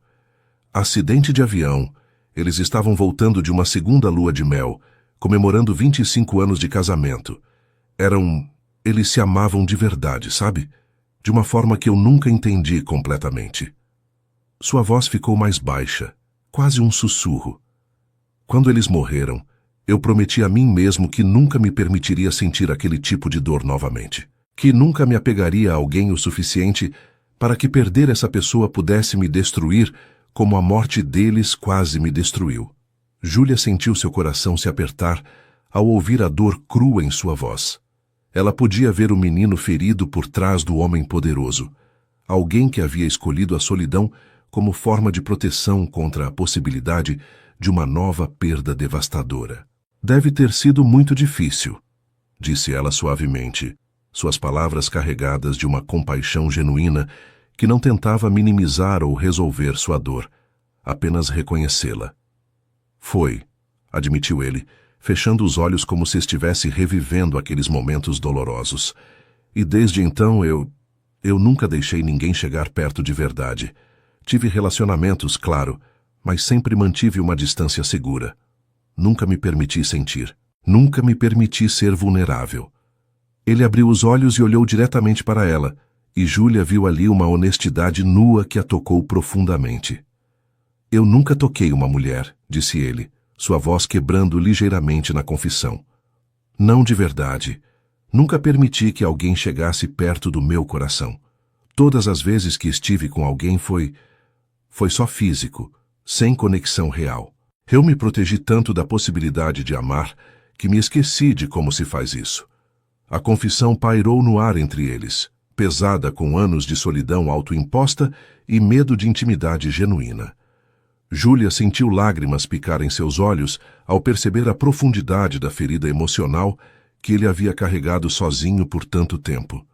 [SPEAKER 1] "Acidente de avião. Eles estavam voltando de uma segunda lua de mel, comemorando 25 anos de casamento. Eles se amavam de verdade, sabe? De uma forma que eu nunca entendi completamente." Sua voz ficou mais baixa, quase um sussurro. "Quando eles morreram, eu prometi a mim mesmo que nunca me permitiria sentir aquele tipo de dor novamente. Que nunca me apegaria a alguém o suficiente para que perder essa pessoa pudesse me destruir como a morte deles quase me destruiu." Júlia sentiu seu coração se apertar ao ouvir a dor crua em sua voz. Ela podia ver o menino ferido por trás do homem poderoso, alguém que havia escolhido a solidão como forma de proteção contra a possibilidade de uma nova perda devastadora. "Deve ter sido muito difícil", disse ela suavemente, suas palavras carregadas de uma compaixão genuína que não tentava minimizar ou resolver sua dor, apenas reconhecê-la. "Foi", admitiu ele, fechando os olhos como se estivesse revivendo aqueles momentos dolorosos. "E desde então eu nunca deixei ninguém chegar perto de verdade. Tive relacionamentos, claro, mas sempre mantive uma distância segura. Nunca me permiti sentir." Nunca me permiti ser vulnerável. Ele abriu os olhos e olhou diretamente para ela, e Júlia viu ali uma honestidade nua que a tocou profundamente. Eu nunca toquei uma mulher, disse ele, sua voz quebrando ligeiramente na confissão. Não de verdade. Nunca permiti que alguém chegasse perto do meu coração. Todas as vezes que estive com alguém foi só físico, sem conexão real. Eu me protegi tanto da possibilidade de amar que me esqueci de como se faz isso. A confissão pairou no ar entre eles, pesada com anos de solidão autoimposta e medo de intimidade genuína. Júlia sentiu lágrimas picar em seus olhos ao perceber a profundidade da ferida emocional que ele havia carregado sozinho por tanto tempo.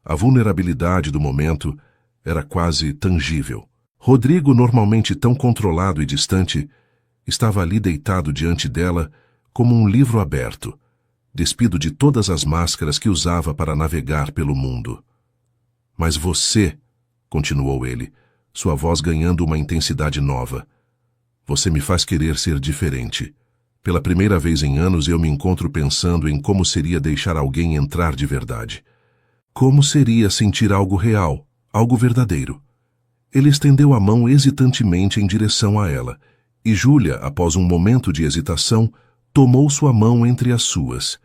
[SPEAKER 1] A vulnerabilidade do momento era quase tangível. Rodrigo, normalmente tão controlado e distante, estava ali deitado diante dela como um livro aberto, despido de todas as máscaras que usava para navegar pelo mundo. Mas você, continuou ele, sua voz ganhando uma intensidade nova, você me faz querer ser diferente. Pela primeira vez em anos eu me encontro pensando em como seria deixar alguém entrar de verdade. Como seria sentir algo real, algo verdadeiro? Ele estendeu a mão hesitantemente em direção a ela, e Júlia, após um momento de hesitação, tomou sua mão entre as suas.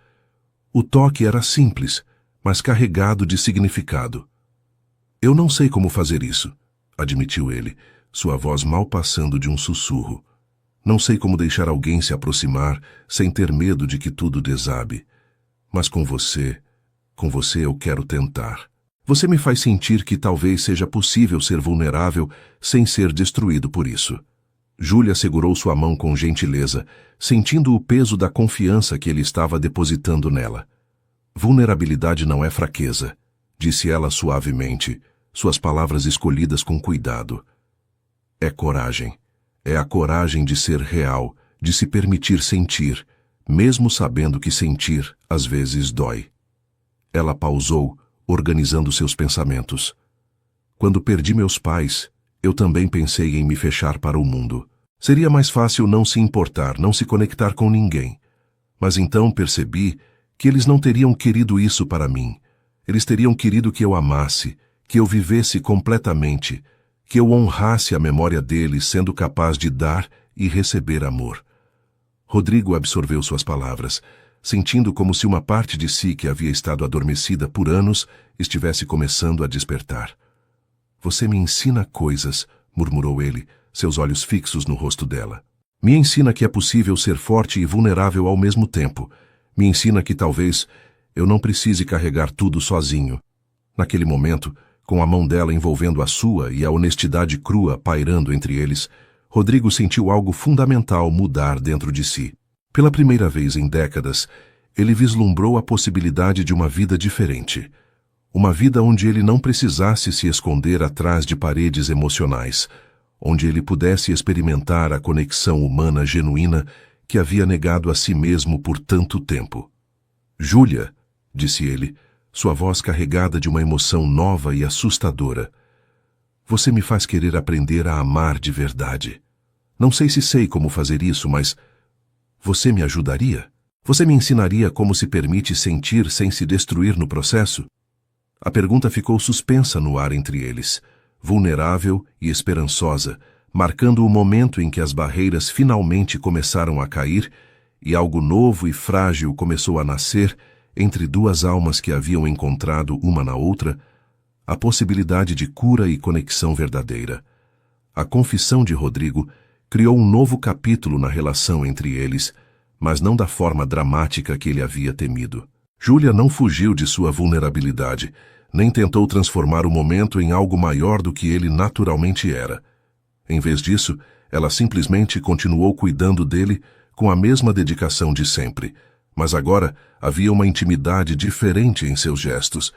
[SPEAKER 1] O toque era simples, mas carregado de significado. Eu não sei como fazer isso, admitiu ele, sua voz mal passando de um sussurro. Não sei como deixar alguém se aproximar sem ter medo de que tudo desabe. Mas com você eu quero tentar. Você me faz sentir que talvez seja possível ser vulnerável sem ser destruído por isso. Júlia segurou sua mão com gentileza, sentindo o peso da confiança que ele estava depositando nela. Vulnerabilidade não é fraqueza, disse ela suavemente, suas palavras escolhidas com cuidado. É coragem. É a coragem de ser real, de se permitir sentir, mesmo sabendo que sentir, às vezes, dói. Ela pausou, organizando seus pensamentos. Quando perdi meus pais, eu também pensei em me fechar para o mundo. Seria mais fácil não se importar, não se conectar com ninguém. Mas então percebi que eles não teriam querido isso para mim. Eles teriam querido que eu amasse, que eu vivesse completamente, que eu honrasse a memória deles sendo capaz de dar e receber amor. Rodrigo absorveu suas palavras, sentindo como se uma parte de si que havia estado adormecida por anos estivesse começando a despertar. Você me ensina coisas, murmurou ele, seus olhos fixos no rosto dela. Me ensina que é possível ser forte e vulnerável ao mesmo tempo. Me ensina que talvez eu não precise carregar tudo sozinho. Naquele momento, com a mão dela envolvendo a sua e a honestidade crua pairando entre eles, Rodrigo sentiu algo fundamental mudar dentro de si. Pela primeira vez em décadas, ele vislumbrou a possibilidade de uma vida diferente. Uma vida onde ele não precisasse se esconder atrás de paredes emocionais, onde ele pudesse experimentar a conexão humana genuína que havia negado a si mesmo por tanto tempo. Júlia, disse ele, sua voz carregada de uma emoção nova e assustadora. Você me faz querer aprender a amar de verdade. Não sei se sei como fazer isso, mas você me ajudaria? Você me ensinaria como se permite sentir sem se destruir no processo? A pergunta ficou suspensa no ar entre eles, vulnerável e esperançosa, marcando o momento em que as barreiras finalmente começaram a cair e algo novo e frágil começou a nascer entre duas almas que haviam encontrado uma na outra a possibilidade de cura e conexão verdadeira. A confissão de Rodrigo criou um novo capítulo na relação entre eles, mas não da forma dramática que ele havia temido. Júlia não fugiu de sua vulnerabilidade, nem tentou transformar o momento em algo maior do que ele naturalmente era. Em vez disso, ela simplesmente continuou cuidando dele com a mesma dedicação de sempre, mas agora havia uma intimidade diferente em seus gestos,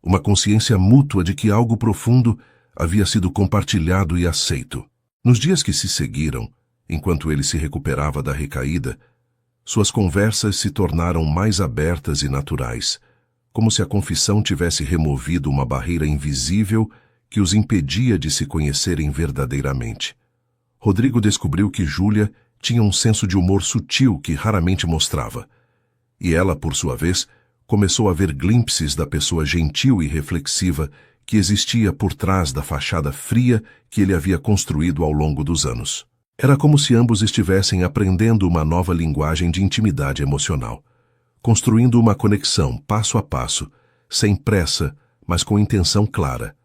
[SPEAKER 1] uma consciência mútua de que algo profundo havia sido compartilhado e aceito. Nos dias que se seguiram, enquanto ele se recuperava da recaída, suas conversas se tornaram mais abertas e naturais, como se a confissão tivesse removido uma barreira invisível que os impedia de se conhecerem verdadeiramente. Rodrigo descobriu que Júlia tinha um senso de humor sutil que raramente mostrava. E ela, por sua vez, começou a ver glimpses da pessoa gentil e reflexiva que existia por trás da fachada fria que ele havia construído ao longo dos anos. Era como se ambos estivessem aprendendo uma nova linguagem de intimidade emocional, construindo uma conexão passo a passo, sem pressa, mas com intenção clara.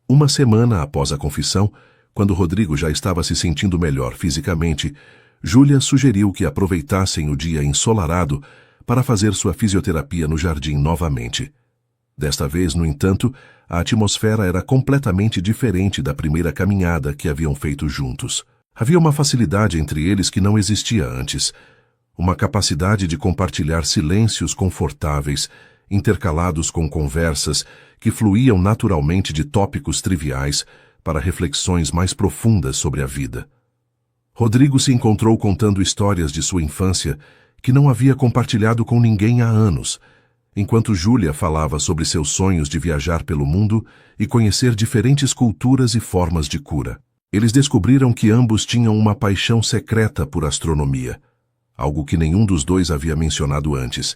[SPEAKER 1] Uma semana após a confissão, quando Rodrigo já estava se sentindo melhor fisicamente, Júlia sugeriu que aproveitassem o dia ensolarado para fazer sua fisioterapia no jardim novamente. Desta vez, no entanto, a atmosfera era completamente diferente da primeira caminhada que haviam feito juntos. Havia uma facilidade entre eles que não existia antes, uma capacidade de compartilhar silêncios confortáveis, intercalados com conversas que fluíam naturalmente de tópicos triviais para reflexões mais profundas sobre a vida. Rodrigo se encontrou contando histórias de sua infância que não havia compartilhado com ninguém há anos, enquanto Júlia falava sobre seus sonhos de viajar pelo mundo e conhecer diferentes culturas e formas de cura. Eles descobriram que ambos tinham uma paixão secreta por astronomia, algo que nenhum dos dois havia mencionado antes,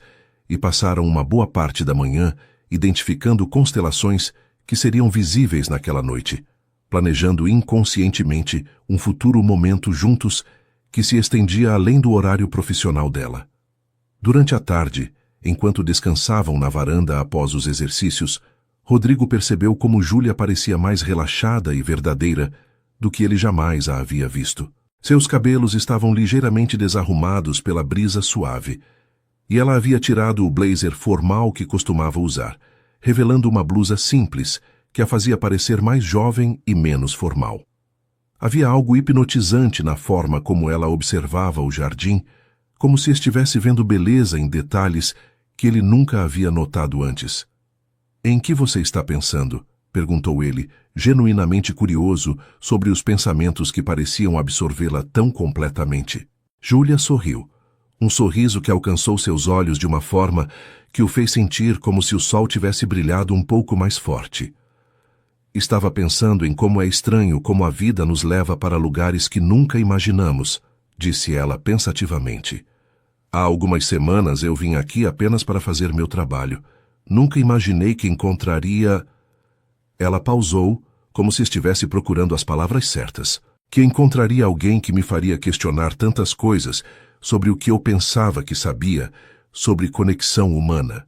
[SPEAKER 1] e passaram uma boa parte da manhã identificando constelações que seriam visíveis naquela noite, planejando inconscientemente um futuro momento juntos que se estendia além do horário profissional dela. Durante a tarde, enquanto descansavam na varanda após os exercícios, Rodrigo percebeu como Júlia parecia mais relaxada e verdadeira do que ele jamais a havia visto. Seus cabelos estavam ligeiramente desarrumados pela brisa suave, e ela havia tirado o blazer formal que costumava usar, revelando uma blusa simples que a fazia parecer mais jovem e menos formal. Havia algo hipnotizante na forma como ela observava o jardim, como se estivesse vendo beleza em detalhes que ele nunca havia notado antes. "Em que você está pensando?", perguntou ele, genuinamente curioso sobre os pensamentos que pareciam absorvê-la tão completamente. Júlia sorriu, um sorriso que alcançou seus olhos de uma forma que o fez sentir como se o sol tivesse brilhado um pouco mais forte. "Estava pensando em como é estranho como a vida nos leva para lugares que nunca imaginamos", disse ela pensativamente. "Há algumas semanas eu vim aqui apenas para fazer meu trabalho. Nunca imaginei que encontraria..." Ela pausou, como se estivesse procurando as palavras certas. "Que encontraria alguém que me faria questionar tantas coisas sobre o que eu pensava que sabia sobre conexão humana."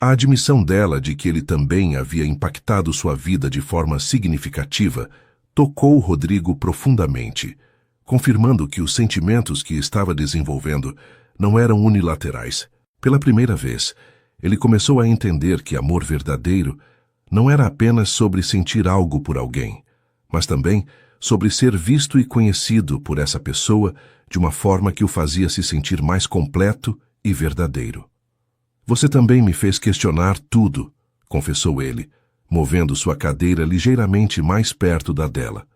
[SPEAKER 1] A admissão dela de que ele também havia impactado sua vida de forma significativa tocou Rodrigo profundamente, confirmando que os sentimentos que estava desenvolvendo não eram unilaterais. Pela primeira vez, ele começou a entender que amor verdadeiro não era apenas sobre sentir algo por alguém, mas também sobre ser visto e conhecido por essa pessoa de uma forma que o fazia se sentir mais completo e verdadeiro. "Você também me fez questionar tudo", confessou ele, movendo sua cadeira ligeiramente mais perto da dela.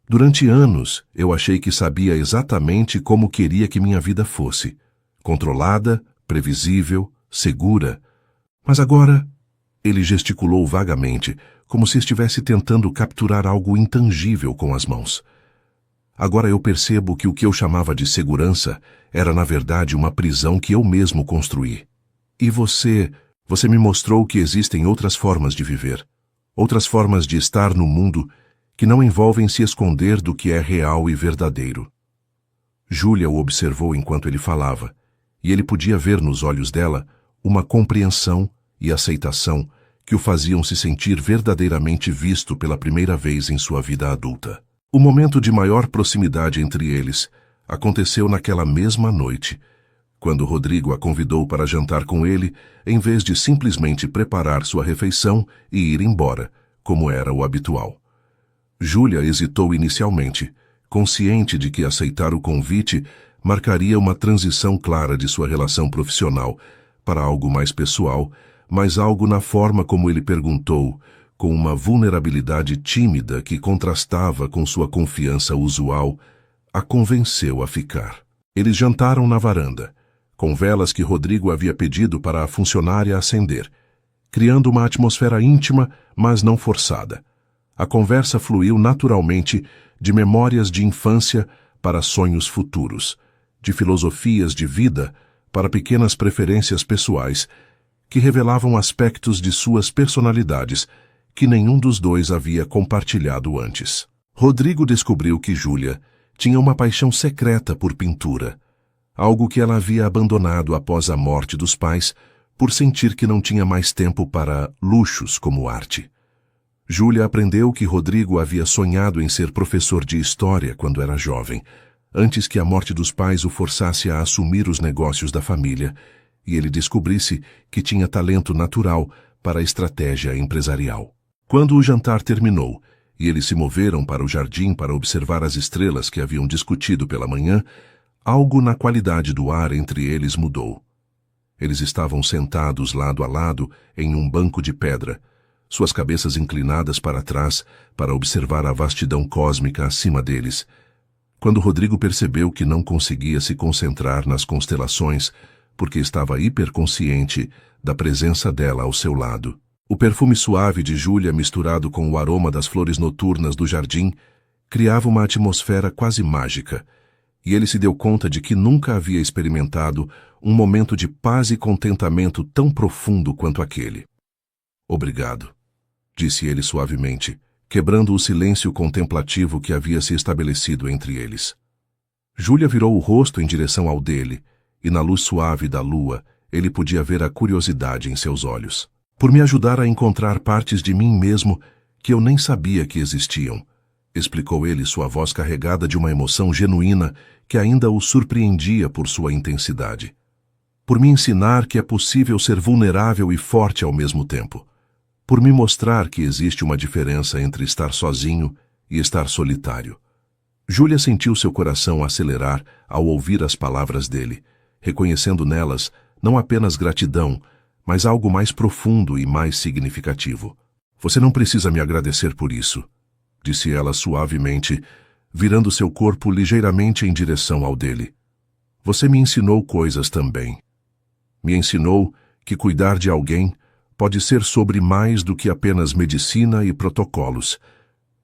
[SPEAKER 1] "Durante anos, eu achei que sabia exatamente como queria que minha vida fosse. Controlada, previsível, segura. Mas agora..." Ele gesticulou vagamente, como se estivesse tentando capturar algo intangível com as mãos. "Agora eu percebo que o que eu chamava de segurança era, na verdade, uma prisão que eu mesmo construí. E você me mostrou que existem outras formas de viver, outras formas de estar no mundo que não envolvem se esconder do que é real e verdadeiro." Júlia o observou enquanto ele falava, e ele podia ver nos olhos dela uma compreensão e aceitação que o faziam se sentir verdadeiramente visto pela primeira vez em sua vida adulta. O momento de maior proximidade entre eles aconteceu naquela mesma noite, quando Rodrigo a convidou para jantar com ele, em vez de simplesmente preparar sua refeição e ir embora, como era o habitual. Júlia hesitou inicialmente, consciente de que aceitar o convite marcaria uma transição clara de sua relação profissional para algo mais pessoal, mas algo na forma como ele perguntou, com uma vulnerabilidade tímida que contrastava com sua confiança usual, a convenceu a ficar. Eles jantaram na varanda, com velas que Rodrigo havia pedido para a funcionária acender, criando uma atmosfera íntima, mas não forçada. A conversa fluiu naturalmente de memórias de infância para sonhos futuros, de filosofias de vida para pequenas preferências pessoais que revelavam aspectos de suas personalidades que nenhum dos dois havia compartilhado antes. Rodrigo descobriu que Júlia tinha uma paixão secreta por pintura, algo que ela havia abandonado após a morte dos pais por sentir que não tinha mais tempo para luxos como arte. Júlia aprendeu que Rodrigo havia sonhado em ser professor de história quando era jovem, antes que a morte dos pais o forçasse a assumir os negócios da família e ele descobrisse que tinha talento natural para a estratégia empresarial. Quando o jantar terminou e eles se moveram para o jardim para observar as estrelas que haviam discutido pela manhã, algo na qualidade do ar entre eles mudou. Eles estavam sentados lado a lado em um banco de pedra, suas cabeças inclinadas para trás para observar a vastidão cósmica acima deles. Quando Rodrigo percebeu que não conseguia se concentrar nas constelações, porque estava hiperconsciente da presença dela ao seu lado. O perfume suave de Júlia misturado com o aroma das flores noturnas do jardim criava uma atmosfera quase mágica, e ele se deu conta de que nunca havia experimentado um momento de paz e contentamento tão profundo quanto aquele. Obrigado, disse ele suavemente, quebrando o silêncio contemplativo que havia se estabelecido entre eles. Júlia virou o rosto em direção ao dele, e na luz suave da lua, ele podia ver a curiosidade em seus olhos. Por me ajudar a encontrar partes de mim mesmo que eu nem sabia que existiam, explicou ele, sua voz carregada de uma emoção genuína que ainda o surpreendia por sua intensidade. Por me ensinar que é possível ser vulnerável e forte ao mesmo tempo. Por me mostrar que existe uma diferença entre estar sozinho e estar solitário. Júlia sentiu seu coração acelerar ao ouvir as palavras dele, reconhecendo nelas não apenas gratidão, mas algo mais profundo e mais significativo. Você não precisa me agradecer por isso, disse ela suavemente, virando seu corpo ligeiramente em direção ao dele. Você me ensinou coisas também. Me ensinou que cuidar de alguém pode ser sobre mais do que apenas medicina e protocolos.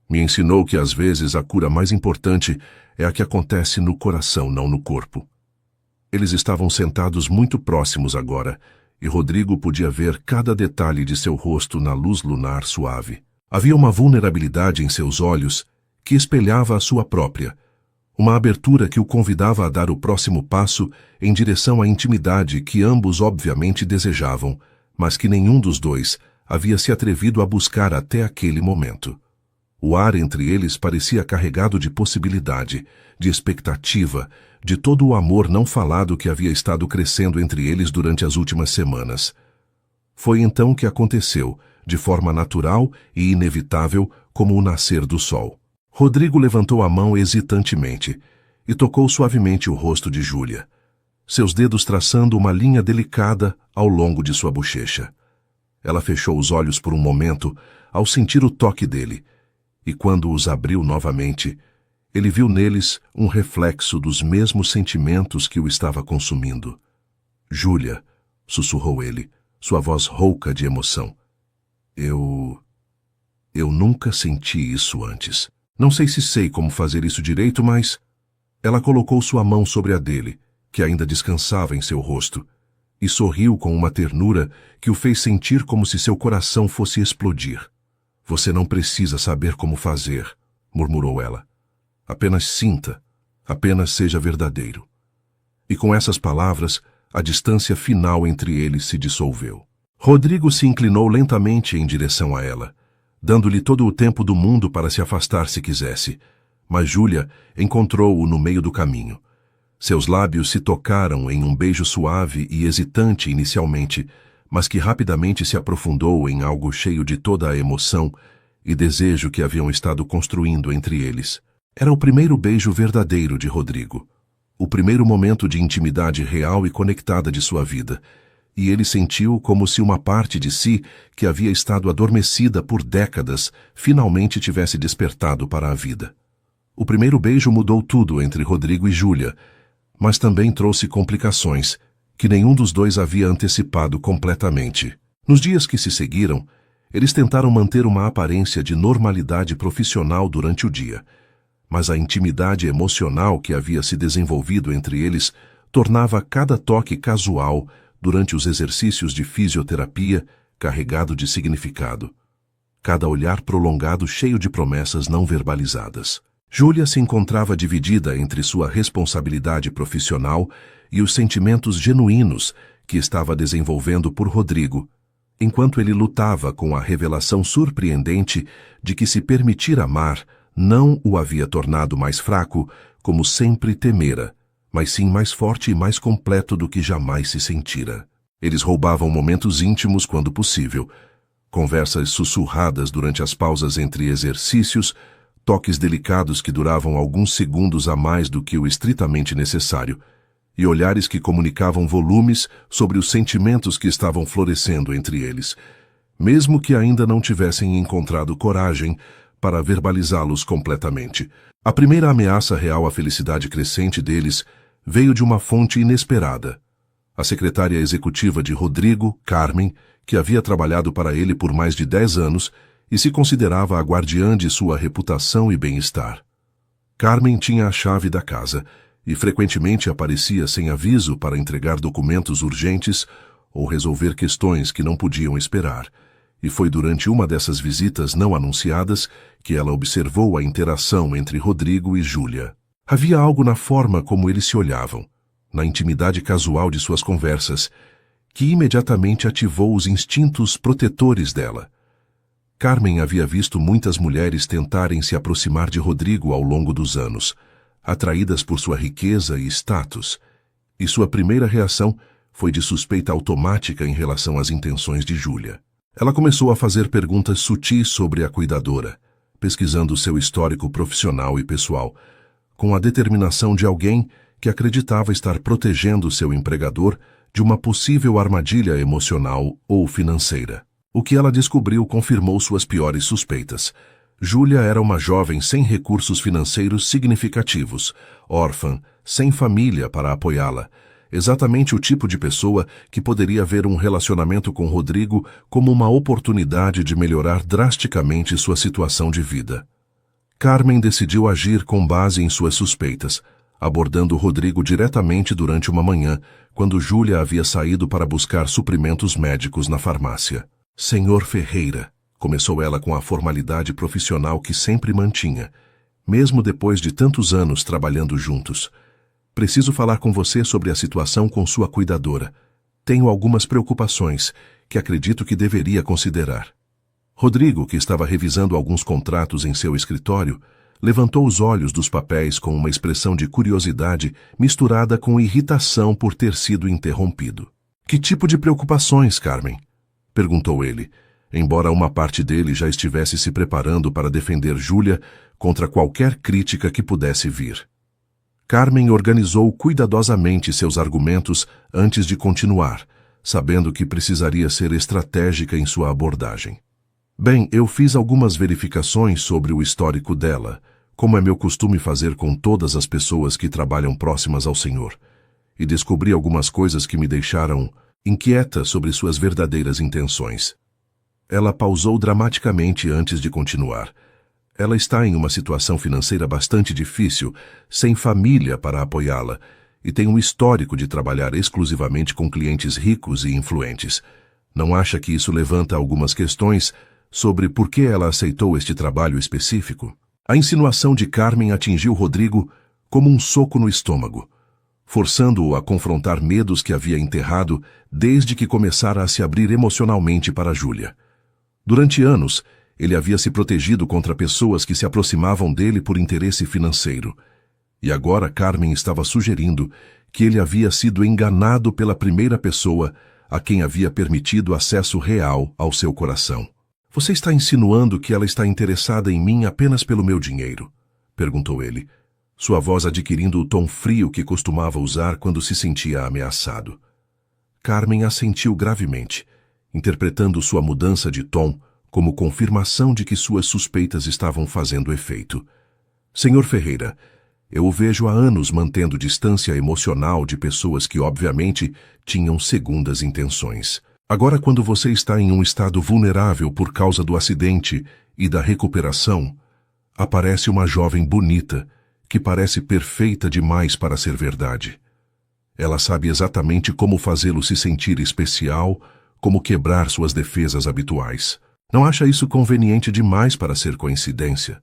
[SPEAKER 1] Me ensinou que às vezes a cura mais importante é a que acontece no coração, não no corpo. Eles estavam sentados muito próximos agora, e Rodrigo podia ver cada detalhe de seu rosto na luz lunar suave. Havia uma vulnerabilidade em seus olhos que espelhava a sua própria, uma abertura que o convidava a dar o próximo passo em direção à intimidade que ambos obviamente desejavam, mas que nenhum dos dois havia se atrevido a buscar até aquele momento. O ar entre eles parecia carregado de possibilidade, de expectativa, de todo o amor não falado que havia estado crescendo entre eles durante as últimas semanas. Foi então que aconteceu, de forma natural e inevitável, como o nascer do sol. Rodrigo levantou a mão hesitantemente e tocou suavemente o rosto de Júlia, seus dedos traçando uma linha delicada ao longo de sua bochecha. Ela fechou os olhos por um momento ao sentir o toque dele, e quando os abriu novamente, ele viu neles um reflexo dos mesmos sentimentos que o estava consumindo. Júlia, sussurrou ele, sua voz rouca de emoção. Eu nunca senti isso antes. Não sei se sei como fazer isso direito, mas... Ela colocou sua mão sobre a dele, que ainda descansava em seu rosto, e sorriu com uma ternura que o fez sentir como se seu coração fosse explodir. Você não precisa saber como fazer, murmurou ela. Apenas sinta, apenas seja verdadeiro. E com essas palavras, a distância final entre eles se dissolveu. Rodrigo se inclinou lentamente em direção a ela, dando-lhe todo o tempo do mundo para se afastar se quisesse, mas Júlia encontrou-o no meio do caminho. Seus lábios se tocaram em um beijo suave e hesitante inicialmente, mas que rapidamente se aprofundou em algo cheio de toda a emoção e desejo que haviam estado construindo entre eles. Era o primeiro beijo verdadeiro de Rodrigo, o primeiro momento de intimidade real e conectada de sua vida, e ele sentiu como se uma parte de si, que havia estado adormecida por décadas, finalmente tivesse despertado para a vida. O primeiro beijo mudou tudo entre Rodrigo e Júlia, mas também trouxe complicações, que nenhum dos dois havia antecipado completamente. Nos dias que se seguiram, eles tentaram manter uma aparência de normalidade profissional durante o dia, mas a intimidade emocional que havia se desenvolvido entre eles tornava cada toque casual durante os exercícios de fisioterapia carregado de significado. Cada olhar prolongado cheio de promessas não verbalizadas. Júlia se encontrava dividida entre sua responsabilidade profissional e os sentimentos genuínos que estava desenvolvendo por Rodrigo, enquanto ele lutava com a revelação surpreendente de que se permitir amar não o havia tornado mais fraco, como sempre temera, mas sim mais forte e mais completo do que jamais se sentira. Eles roubavam momentos íntimos quando possível, conversas sussurradas durante as pausas entre exercícios, toques delicados que duravam alguns segundos a mais do que o estritamente necessário, e olhares que comunicavam volumes sobre os sentimentos que estavam florescendo entre eles, mesmo que ainda não tivessem encontrado coragem para verbalizá-los completamente. A primeira ameaça real à felicidade crescente deles veio de uma fonte inesperada. A secretária executiva de Rodrigo, Carmen, que havia trabalhado para ele por mais de 10 anos e se considerava a guardiã de sua reputação e bem-estar. Carmen tinha a chave da casa e frequentemente aparecia sem aviso para entregar documentos urgentes ou resolver questões que não podiam esperar, e foi durante uma dessas visitas não anunciadas que ela observou a interação entre Rodrigo e Júlia. Havia algo na forma como eles se olhavam, na intimidade casual de suas conversas, que imediatamente ativou os instintos protetores dela. Carmen havia visto muitas mulheres tentarem se aproximar de Rodrigo ao longo dos anos, atraídas por sua riqueza e status, e sua primeira reação foi de suspeita automática em relação às intenções de Júlia. Ela começou a fazer perguntas sutis sobre a cuidadora, pesquisando seu histórico profissional e pessoal, com a determinação de alguém que acreditava estar protegendo seu empregador de uma possível armadilha emocional ou financeira. O que ela descobriu confirmou suas piores suspeitas. Júlia era uma jovem sem recursos financeiros significativos, órfã, sem família para apoiá-la, exatamente o tipo de pessoa que poderia ver um relacionamento com Rodrigo como uma oportunidade de melhorar drasticamente sua situação de vida. Carmen decidiu agir com base em suas suspeitas, abordando Rodrigo diretamente durante uma manhã, quando Júlia havia saído para buscar suprimentos médicos na farmácia. Senhor Ferreira, começou ela com a formalidade profissional que sempre mantinha, mesmo depois de tantos anos trabalhando juntos. Preciso falar com você sobre a situação com sua cuidadora. Tenho algumas preocupações que acredito que deveria considerar. Rodrigo, que estava revisando alguns contratos em seu escritório, levantou os olhos dos papéis com uma expressão de curiosidade misturada com irritação por ter sido interrompido. Que tipo de preocupações, Carmen? Perguntou ele, embora uma parte dele já estivesse se preparando para defender Júlia contra qualquer crítica que pudesse vir. Carmen organizou cuidadosamente seus argumentos antes de continuar, sabendo que precisaria ser estratégica em sua abordagem. Bem, eu fiz algumas verificações sobre o histórico dela, como é meu costume fazer com todas as pessoas que trabalham próximas ao Senhor, e descobri algumas coisas que me deixaram inquieta sobre suas verdadeiras intenções. Ela pausou dramaticamente antes de continuar. Ela está em uma situação financeira bastante difícil, sem família para apoiá-la, e tem um histórico de trabalhar exclusivamente com clientes ricos e influentes. Não acha que isso levanta algumas questões sobre por que ela aceitou este trabalho específico? A insinuação de Carmen atingiu Rodrigo como um soco no estômago, forçando-o a confrontar medos que havia enterrado desde que começara a se abrir emocionalmente para Júlia. Durante anos, ele havia se protegido contra pessoas que se aproximavam dele por interesse financeiro. E agora Carmen estava sugerindo que ele havia sido enganado pela primeira pessoa a quem havia permitido acesso real ao seu coração. Você está insinuando que ela está interessada em mim apenas pelo meu dinheiro? Perguntou ele, sua voz adquirindo o tom frio que costumava usar quando se sentia ameaçado. Carmen assentiu gravemente, interpretando sua mudança de tom como confirmação de que suas suspeitas estavam fazendo efeito. Senhor Ferreira, eu o vejo há anos mantendo distância emocional de pessoas que obviamente tinham segundas intenções. Agora, quando você está em um estado vulnerável por causa do acidente e da recuperação, aparece uma jovem bonita que parece perfeita demais para ser verdade. Ela sabe exatamente como fazê-lo se sentir especial, como quebrar suas defesas habituais. Não acha isso conveniente demais para ser coincidência?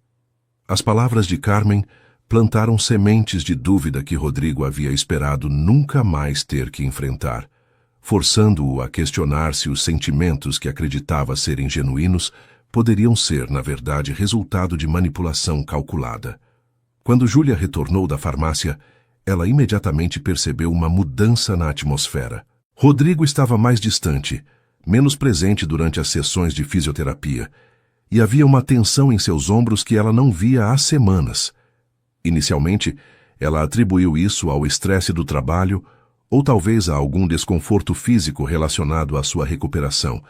[SPEAKER 1] As palavras de Carmen plantaram sementes de dúvida que Rodrigo havia esperado nunca mais ter que enfrentar, forçando-o a questionar se os sentimentos que acreditava serem genuínos poderiam ser, na verdade, resultado de manipulação calculada. Quando Júlia retornou da farmácia, ela imediatamente percebeu uma mudança na atmosfera. Rodrigo estava mais distante, menos presente durante as sessões de fisioterapia, e havia uma tensão em seus ombros que ela não via há semanas. Inicialmente, ela atribuiu isso ao estresse do trabalho ou talvez a algum desconforto físico relacionado à sua recuperação,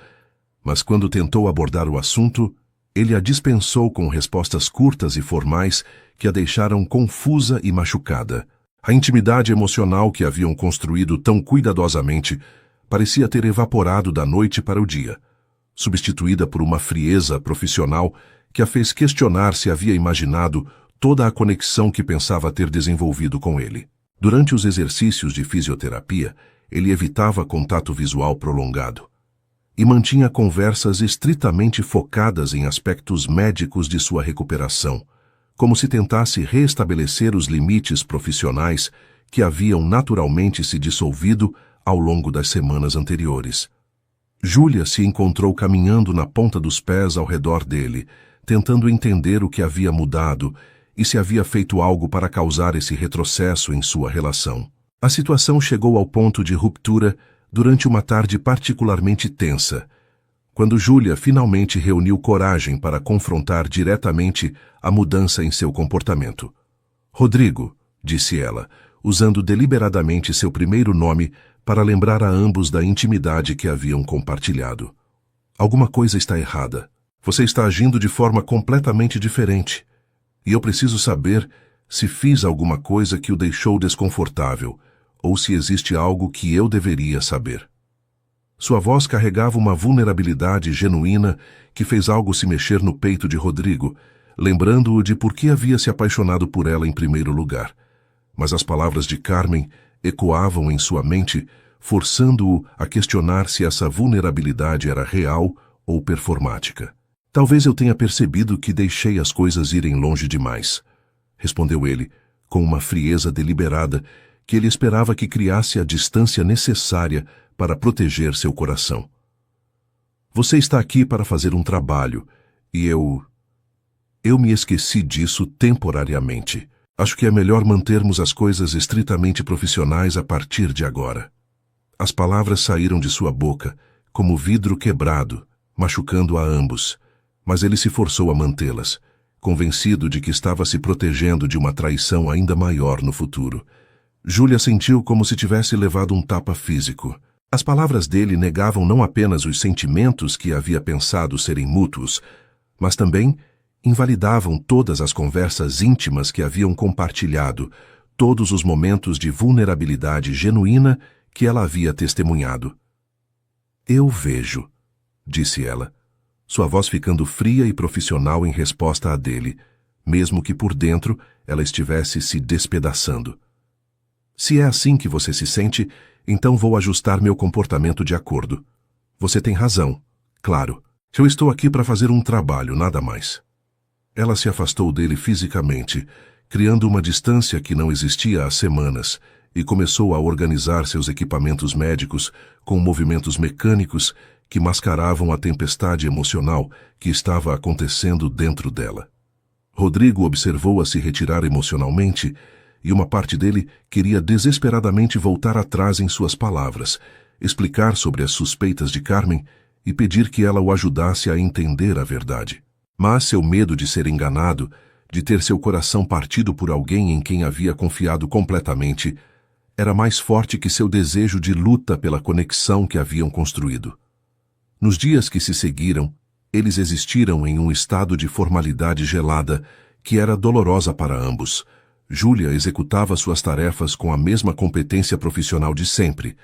[SPEAKER 1] mas quando tentou abordar o assunto, ele a dispensou com respostas curtas e formais que a deixaram confusa e machucada. A intimidade emocional que haviam construído tão cuidadosamente parecia ter evaporado da noite para o dia, substituída por uma frieza profissional que a fez questionar se havia imaginado toda a conexão que pensava ter desenvolvido com ele. Durante os exercícios de fisioterapia, ele evitava contato visual prolongado e mantinha conversas estritamente focadas em aspectos médicos de sua recuperação, como se tentasse reestabelecer os limites profissionais que haviam naturalmente se dissolvido ao longo das semanas anteriores. Júlia se encontrou caminhando na ponta dos pés ao redor dele, tentando entender o que havia mudado e se havia feito algo para causar esse retrocesso em sua relação. A situação chegou ao ponto de ruptura durante uma tarde particularmente tensa, quando Júlia finalmente reuniu coragem para confrontar diretamente a mudança em seu comportamento. Rodrigo, disse ela, usando deliberadamente seu primeiro nome para lembrar a ambos da intimidade que haviam compartilhado. Alguma coisa está errada. Você está agindo de forma completamente diferente. E eu preciso saber se fiz alguma coisa que o deixou desconfortável, ou se existe algo que eu deveria saber. Sua voz carregava uma vulnerabilidade genuína que fez algo se mexer no peito de Rodrigo, lembrando-o de por que havia se apaixonado por ela em primeiro lugar. Mas as palavras de Carmen ecoavam em sua mente, forçando-o a questionar se essa vulnerabilidade era real ou performática. Talvez eu tenha percebido que deixei as coisas irem longe demais, respondeu ele, com uma frieza deliberada que ele esperava que criasse a distância necessária para proteger seu coração. Você está aqui para fazer um trabalho, e eu me esqueci disso temporariamente. Acho que é melhor mantermos as coisas estritamente profissionais a partir de agora. As palavras saíram de sua boca, como vidro quebrado, machucando a ambos, mas ele se forçou a mantê-las, convencido de que estava se protegendo de uma traição ainda maior no futuro. Júlia sentiu como se tivesse levado um tapa físico. As palavras dele negavam não apenas os sentimentos que havia pensado serem mútuos, mas também invalidavam todas as conversas íntimas que haviam compartilhado, todos os momentos de vulnerabilidade genuína que ela havia testemunhado. Eu vejo, disse ela, sua voz ficando fria e profissional em resposta à dele, mesmo que por dentro ela estivesse se despedaçando. Se é assim que você se sente, então vou ajustar meu comportamento de acordo. Você tem razão, claro. Eu estou aqui para fazer um trabalho, nada mais. Ela se afastou dele fisicamente, criando uma distância que não existia há semanas, e começou a organizar seus equipamentos médicos com movimentos mecânicos que mascaravam a tempestade emocional que estava acontecendo dentro dela. Rodrigo observou-a se retirar emocionalmente, e uma parte dele queria desesperadamente voltar atrás em suas palavras, explicar sobre as suspeitas de Carmen e pedir que ela o ajudasse a entender a verdade. Mas seu medo de ser enganado, de ter seu coração partido por alguém em quem havia confiado completamente, era mais forte que seu desejo de luta pela conexão que haviam construído. Nos dias que se seguiram, eles existiram em um estado de formalidade gelada que era dolorosa para ambos. Júlia executava suas tarefas com a mesma competência profissional de sempre,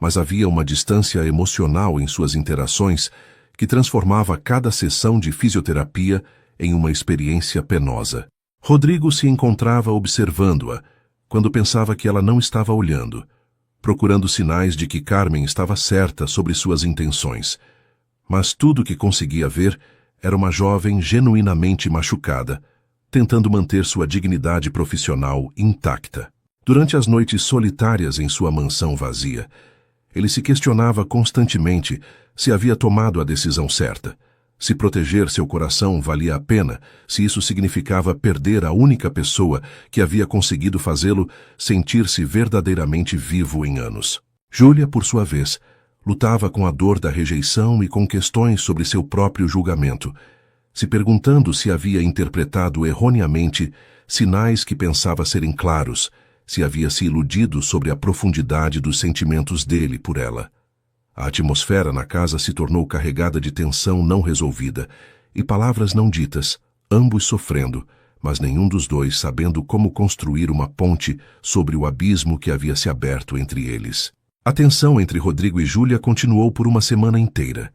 [SPEAKER 1] mas havia uma distância emocional em suas interações que transformava cada sessão de fisioterapia em uma experiência penosa. Rodrigo se encontrava observando-a, quando pensava que ela não estava olhando, procurando sinais de que Carmen estava certa sobre suas intenções. Mas tudo o que conseguia ver era uma jovem genuinamente machucada, tentando manter sua dignidade profissional intacta. Durante as noites solitárias em sua mansão vazia, ele se questionava constantemente se havia tomado a decisão certa, se proteger seu coração valia a pena, se isso significava perder a única pessoa que havia conseguido fazê-lo sentir-se verdadeiramente vivo em anos. Júlia, por sua vez, lutava com a dor da rejeição e com questões sobre seu próprio julgamento, se perguntando se havia interpretado erroneamente sinais que pensava serem claros, se havia se iludido sobre a profundidade dos sentimentos dele por ela. A atmosfera na casa se tornou carregada de tensão não resolvida e palavras não ditas, ambos sofrendo, mas nenhum dos dois sabendo como construir uma ponte sobre o abismo que havia se aberto entre eles. A tensão entre Rodrigo e Júlia continuou por uma semana inteira.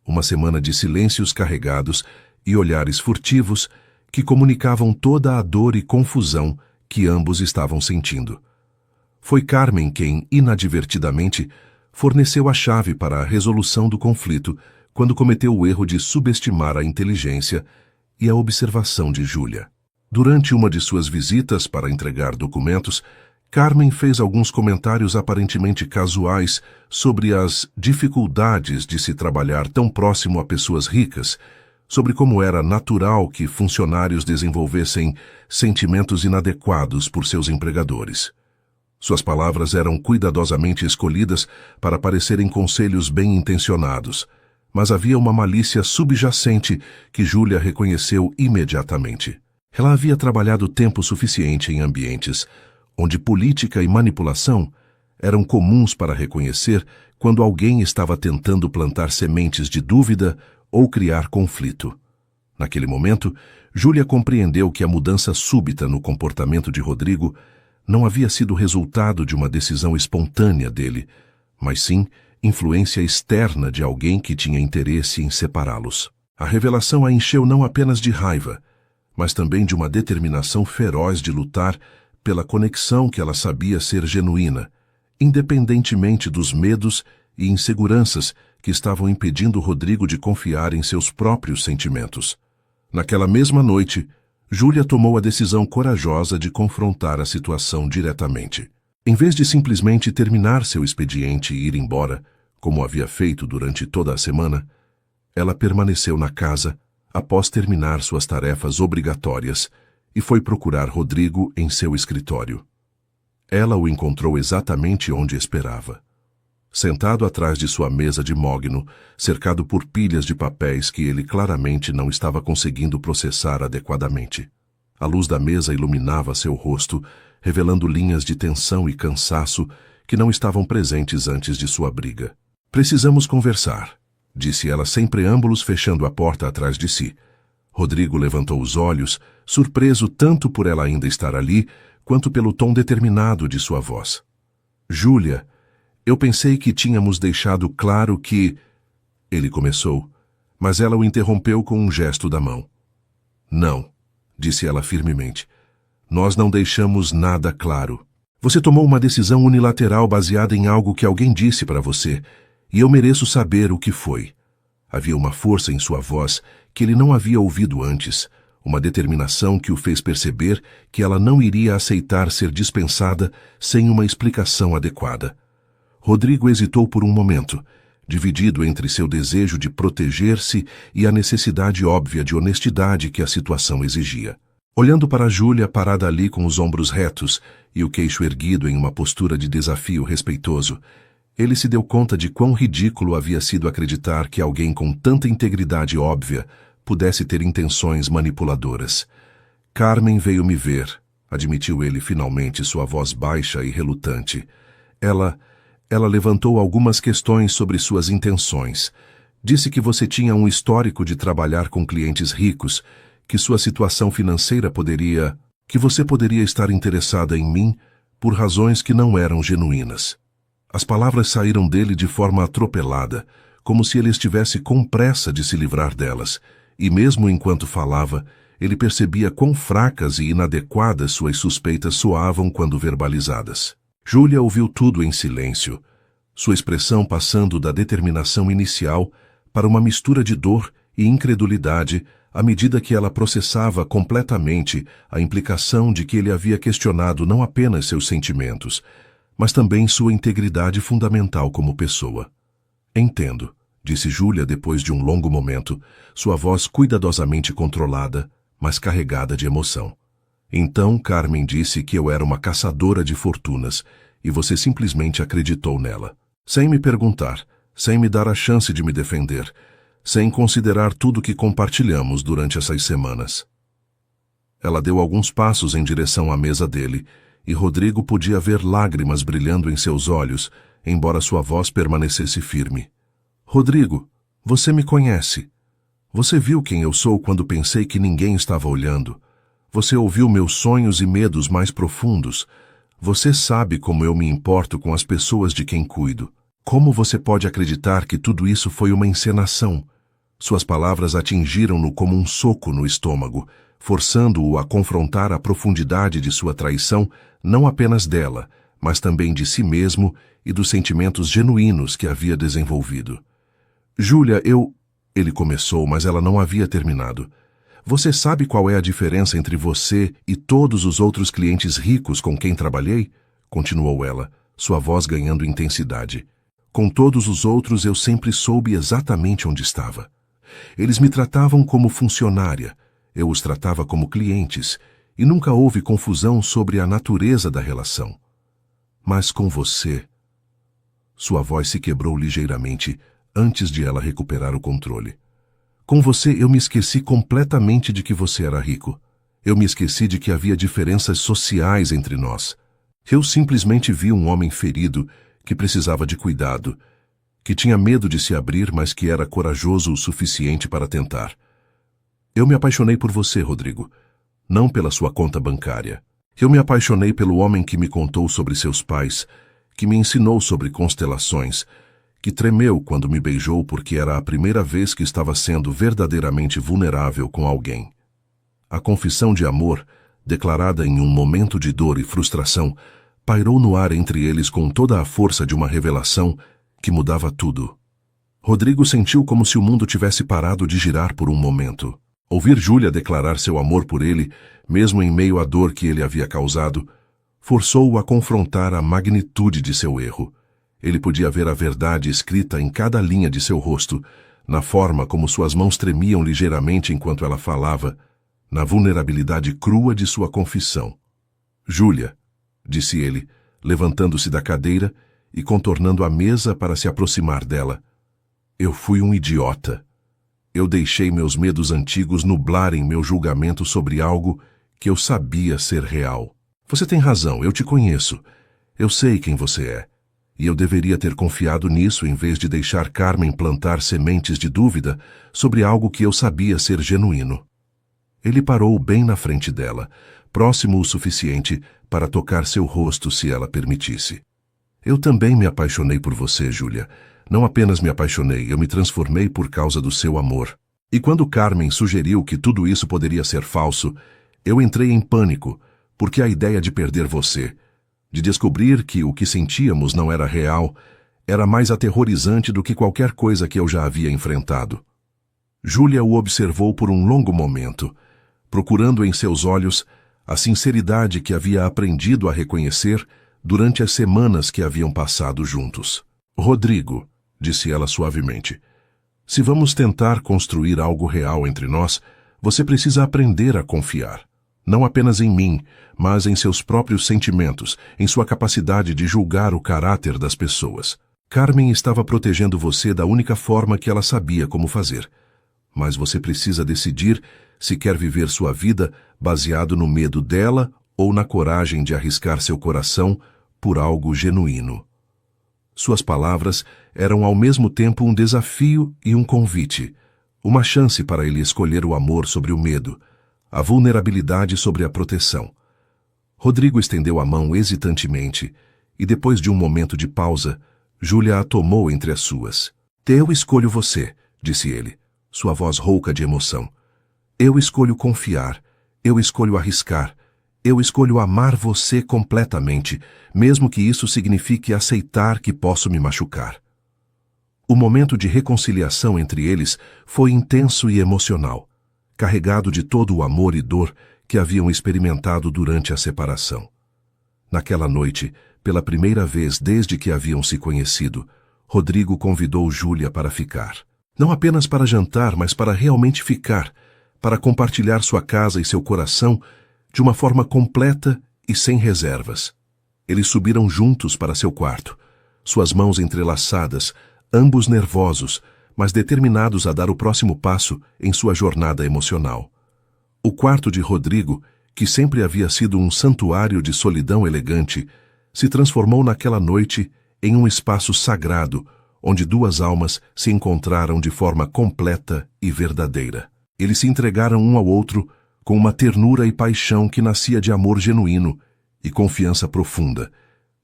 [SPEAKER 1] Uma semana de silêncios carregados e olhares furtivos que comunicavam toda a dor e confusão que ambos estavam sentindo. Foi Carmen quem, inadvertidamente, forneceu a chave para a resolução do conflito quando cometeu o erro de subestimar a inteligência e a observação de Júlia. Durante uma de suas visitas para entregar documentos, Carmen fez alguns comentários aparentemente casuais sobre as dificuldades de se trabalhar tão próximo a pessoas ricas, sobre como era natural que funcionários desenvolvessem sentimentos inadequados por seus empregadores. Suas palavras eram cuidadosamente escolhidas para parecerem conselhos bem-intencionados, mas havia uma malícia subjacente que Júlia reconheceu imediatamente. Ela havia trabalhado tempo suficiente em ambientes onde política e manipulação eram comuns para reconhecer quando alguém estava tentando plantar sementes de dúvida ou criar conflito. Naquele momento, Júlia compreendeu que a mudança súbita no comportamento de Rodrigo não havia sido resultado de uma decisão espontânea dele, mas sim influência externa de alguém que tinha interesse em separá-los. A revelação a encheu não apenas de raiva, mas também de uma determinação feroz de lutar pela conexão que ela sabia ser genuína, independentemente dos medos e inseguranças que estavam impedindo Rodrigo de confiar em seus próprios sentimentos. Naquela mesma noite, Júlia tomou a decisão corajosa de confrontar a situação diretamente. Em vez de simplesmente terminar seu expediente e ir embora, como havia feito durante toda a semana, ela permaneceu na casa após terminar suas tarefas obrigatórias e foi procurar Rodrigo em seu escritório. Ela o encontrou exatamente onde esperava. Sentado atrás de sua mesa de mogno, cercado por pilhas de papéis que ele claramente não estava conseguindo processar adequadamente. A luz da mesa iluminava seu rosto, revelando linhas de tensão e cansaço que não estavam presentes antes de sua briga. "Precisamos conversar", disse ela sem preâmbulos, fechando a porta atrás de si. Rodrigo levantou os olhos, surpreso tanto por ela ainda estar ali, quanto pelo tom determinado de sua voz. "Júlia, eu pensei que tínhamos deixado claro que..." Ele começou, mas ela o interrompeu com um gesto da mão. "Não", disse ela firmemente. "Nós não deixamos nada claro. Você tomou uma decisão unilateral baseada em algo que alguém disse para você, e eu mereço saber o que foi." Havia uma força em sua voz que ele não havia ouvido antes, uma determinação que o fez perceber que ela não iria aceitar ser dispensada sem uma explicação adequada. Rodrigo hesitou por um momento, dividido entre seu desejo de proteger-se e a necessidade óbvia de honestidade que a situação exigia. Olhando para Júlia parada ali com os ombros retos e o queixo erguido em uma postura de desafio respeitoso, ele se deu conta de quão ridículo havia sido acreditar que alguém com tanta integridade óbvia pudesse ter intenções manipuladoras. "Carmen veio me ver", admitiu ele finalmente, sua voz baixa e relutante. Ela levantou algumas questões sobre suas intenções. Disse que você tinha um histórico de trabalhar com clientes ricos, que sua situação financeira que você poderia estar interessada em mim por razões que não eram genuínas. As palavras saíram dele de forma atropelada, como se ele estivesse com pressa de se livrar delas, e mesmo enquanto falava, ele percebia quão fracas e inadequadas suas suspeitas soavam quando verbalizadas. Júlia ouviu tudo em silêncio, sua expressão passando da determinação inicial para uma mistura de dor e incredulidade à medida que ela processava completamente a implicação de que ele havia questionado não apenas seus sentimentos, mas também sua integridade fundamental como pessoa. Entendo, disse Júlia depois de um longo momento, sua voz cuidadosamente controlada, mas carregada de emoção. Então Carmen disse que eu era uma caçadora de fortunas e você simplesmente acreditou nela. Sem me perguntar, sem me dar a chance de me defender, sem considerar tudo que compartilhamos durante essas semanas. Ela deu alguns passos em direção à mesa dele, e Rodrigo podia ver lágrimas brilhando em seus olhos, embora sua voz permanecesse firme. Rodrigo, você me conhece. Você viu quem eu sou quando pensei que ninguém estava olhando. Você ouviu meus sonhos e medos mais profundos. Você sabe como eu me importo com as pessoas de quem cuido. Como você pode acreditar que tudo isso foi uma encenação? Suas palavras atingiram-no como um soco no estômago, forçando-o a confrontar a profundidade de sua traição, não apenas dela, mas também de si mesmo e dos sentimentos genuínos que havia desenvolvido. Júlia, Ele começou, mas ela não havia terminado. Você sabe qual é a diferença entre você e todos os outros clientes ricos com quem trabalhei? Continuou ela, sua voz ganhando intensidade. Com todos os outros eu sempre soube exatamente onde estava. Eles me tratavam como funcionária, eu os tratava como clientes, e nunca houve confusão sobre a natureza da relação. Mas com você... Sua voz se quebrou ligeiramente antes de ela recuperar o controle. Com você eu me esqueci completamente de que você era rico. Eu me esqueci de que havia diferenças sociais entre nós. Eu simplesmente vi um homem ferido que precisava de cuidado, que tinha medo de se abrir, mas que era corajoso o suficiente para tentar. Eu me apaixonei por você, Rodrigo, não pela sua conta bancária. Eu me apaixonei pelo homem que me contou sobre seus pais, que me ensinou sobre constelações, que tremeu quando me beijou porque era a primeira vez que estava sendo verdadeiramente vulnerável com alguém. A confissão de amor, declarada em um momento de dor e frustração, pairou no ar entre eles com toda a força de uma revelação que mudava tudo. Rodrigo sentiu como se o mundo tivesse parado de girar por um momento. Ouvir Júlia declarar seu amor por ele, mesmo em meio à dor que ele havia causado, forçou-o a confrontar a magnitude de seu erro. Ele podia ver a verdade escrita em cada linha de seu rosto, na forma como suas mãos tremiam ligeiramente enquanto ela falava, na vulnerabilidade crua de sua confissão. Júlia, disse ele, levantando-se da cadeira e contornando a mesa para se aproximar dela. Eu fui um idiota. Eu deixei meus medos antigos nublarem meu julgamento sobre algo que eu sabia ser real. Você tem razão, eu te conheço. Eu sei quem você é. E eu deveria ter confiado nisso em vez de deixar Carmen plantar sementes de dúvida sobre algo que eu sabia ser genuíno. Ele parou bem na frente dela, próximo o suficiente para tocar seu rosto se ela permitisse. Eu também me apaixonei por você, Júlia. Não apenas me apaixonei, eu me transformei por causa do seu amor. E quando Carmen sugeriu que tudo isso poderia ser falso, eu entrei em pânico, porque a ideia de perder você, de descobrir que o que sentíamos não era real, era mais aterrorizante do que qualquer coisa que eu já havia enfrentado. Júlia o observou por um longo momento, procurando em seus olhos a sinceridade que havia aprendido a reconhecer durante as semanas que haviam passado juntos. Rodrigo, disse ela suavemente, se vamos tentar construir algo real entre nós, você precisa aprender a confiar. Não apenas em mim, mas em seus próprios sentimentos, em sua capacidade de julgar o caráter das pessoas. Carmen estava protegendo você da única forma que ela sabia como fazer. Mas você precisa decidir se quer viver sua vida baseado no medo dela ou na coragem de arriscar seu coração por algo genuíno. Suas palavras eram ao mesmo tempo um desafio e um convite, uma chance para ele escolher o amor sobre o medo, a vulnerabilidade sobre a proteção. Rodrigo estendeu a mão hesitantemente e, depois de um momento de pausa, Júlia a tomou entre as suas. Eu escolho você, disse ele, sua voz rouca de emoção. Eu escolho confiar, eu escolho arriscar, Eu escolho amar você completamente, mesmo que isso signifique aceitar que posso me machucar. O momento de reconciliação entre eles foi intenso e emocional, carregado de todo o amor e dor que haviam experimentado durante a separação. Naquela noite, pela primeira vez desde que haviam se conhecido, Rodrigo convidou Júlia para ficar. Não apenas para jantar, mas para realmente ficar, para compartilhar sua casa e seu coração de uma forma completa e sem reservas. Eles subiram juntos para seu quarto, suas mãos entrelaçadas, ambos nervosos, mas determinados a dar o próximo passo em sua jornada emocional. O quarto de Rodrigo, que sempre havia sido um santuário de solidão elegante, se transformou naquela noite em um espaço sagrado, onde duas almas se encontraram de forma completa e verdadeira. Eles se entregaram um ao outro com uma ternura e paixão que nascia de amor genuíno e confiança profunda,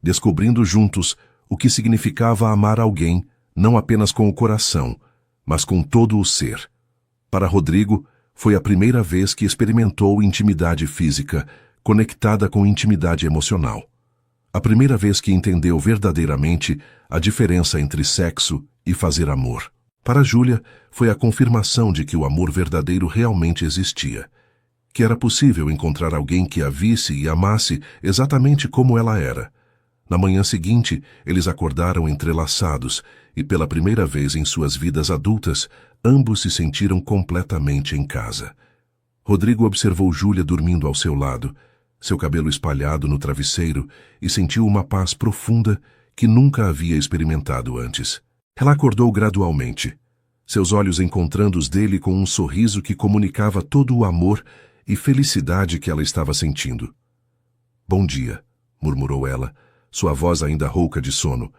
[SPEAKER 1] descobrindo juntos o que significava amar alguém não apenas com o coração, mas com todo o ser. Para Rodrigo, foi a primeira vez que experimentou intimidade física conectada com intimidade emocional. A primeira vez que entendeu verdadeiramente a diferença entre sexo e fazer amor. Para Júlia, foi a confirmação de que o amor verdadeiro realmente existia, que era possível encontrar alguém que a visse e amasse exatamente como ela era. Na manhã seguinte, eles acordaram entrelaçados e, pela primeira vez em suas vidas adultas, ambos se sentiram completamente em casa. Rodrigo observou Júlia dormindo ao seu lado, seu cabelo espalhado no travesseiro, e sentiu uma paz profunda que nunca havia experimentado antes. Ela acordou gradualmente, seus olhos encontrando os dele com um sorriso que comunicava todo o amor e felicidade que ela estava sentindo. "Bom dia", murmurou ela, sua voz ainda rouca de sono,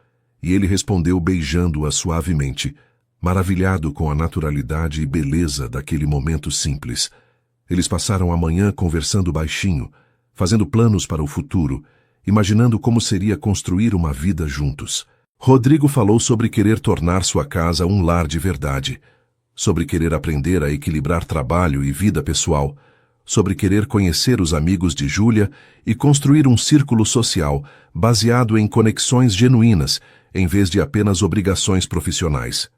[SPEAKER 1] e ele respondeu beijando-a suavemente, maravilhado com a naturalidade e beleza daquele momento simples. Eles passaram a manhã conversando baixinho, fazendo planos para o futuro, imaginando como seria construir uma vida juntos. Rodrigo falou sobre querer tornar sua casa um lar de verdade, sobre querer aprender a equilibrar trabalho e vida pessoal, sobre querer conhecer os amigos de Júlia e construir um círculo social baseado em conexões genuínas, em vez de apenas obrigações profissionais.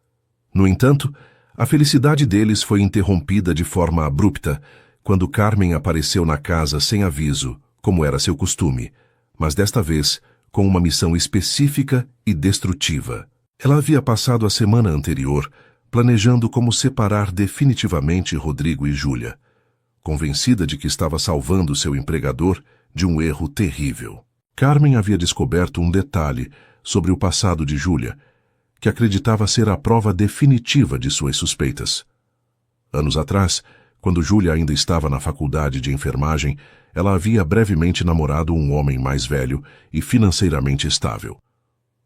[SPEAKER 1] No entanto, a felicidade deles foi interrompida de forma abrupta quando Carmen apareceu na casa sem aviso, como era seu costume, mas desta vez com uma missão específica e destrutiva. Ela havia passado a semana anterior planejando como separar definitivamente Rodrigo e Júlia, convencida de que estava salvando seu empregador de um erro terrível. Carmen havia descoberto um detalhe sobre o passado de Júlia, que acreditava ser a prova definitiva de suas suspeitas. Anos atrás, quando Júlia ainda estava na faculdade de enfermagem, ela havia brevemente namorado um homem mais velho e financeiramente estável.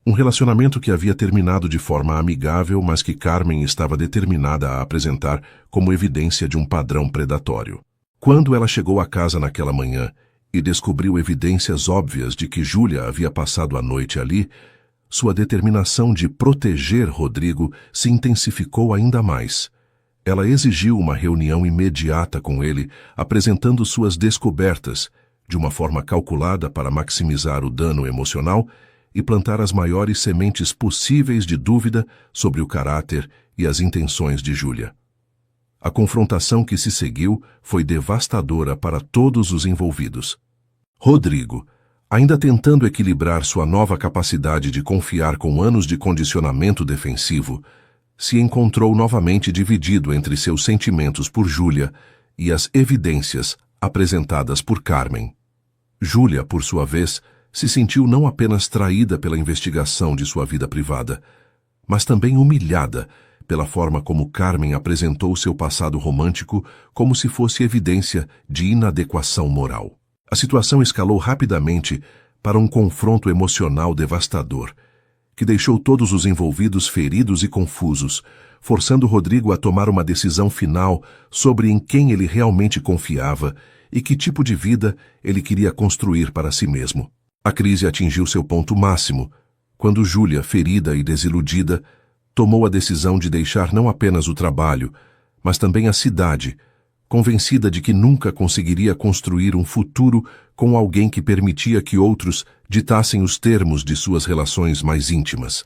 [SPEAKER 1] Um relacionamento que havia terminado de forma amigável, mas que Carmen estava determinada a apresentar como evidência de um padrão predatório. Quando ela chegou à casa naquela manhã e descobriu evidências óbvias de que Júlia havia passado a noite ali, sua determinação de proteger Rodrigo se intensificou ainda mais. Ela exigiu uma reunião imediata com ele, apresentando suas descobertas, de uma forma calculada para maximizar o dano emocional e plantar as maiores sementes possíveis de dúvida sobre o caráter e as intenções de Júlia. A confrontação que se seguiu foi devastadora para todos os envolvidos. Rodrigo, ainda tentando equilibrar sua nova capacidade de confiar com anos de condicionamento defensivo, se encontrou novamente dividido entre seus sentimentos por Júlia e as evidências apresentadas por Carmen. Júlia, por sua vez, se sentiu não apenas traída pela investigação de sua vida privada, mas também humilhada pela forma como Carmen apresentou seu passado romântico como se fosse evidência de inadequação moral. A situação escalou rapidamente para um confronto emocional devastador, que deixou todos os envolvidos feridos e confusos, forçando Rodrigo a tomar uma decisão final sobre em quem ele realmente confiava e que tipo de vida ele queria construir para si mesmo. A crise atingiu seu ponto máximo, quando Júlia, ferida e desiludida, tomou a decisão de deixar não apenas o trabalho, mas também a cidade, convencida de que nunca conseguiria construir um futuro com alguém que permitia que outros ditassem os termos de suas relações mais íntimas.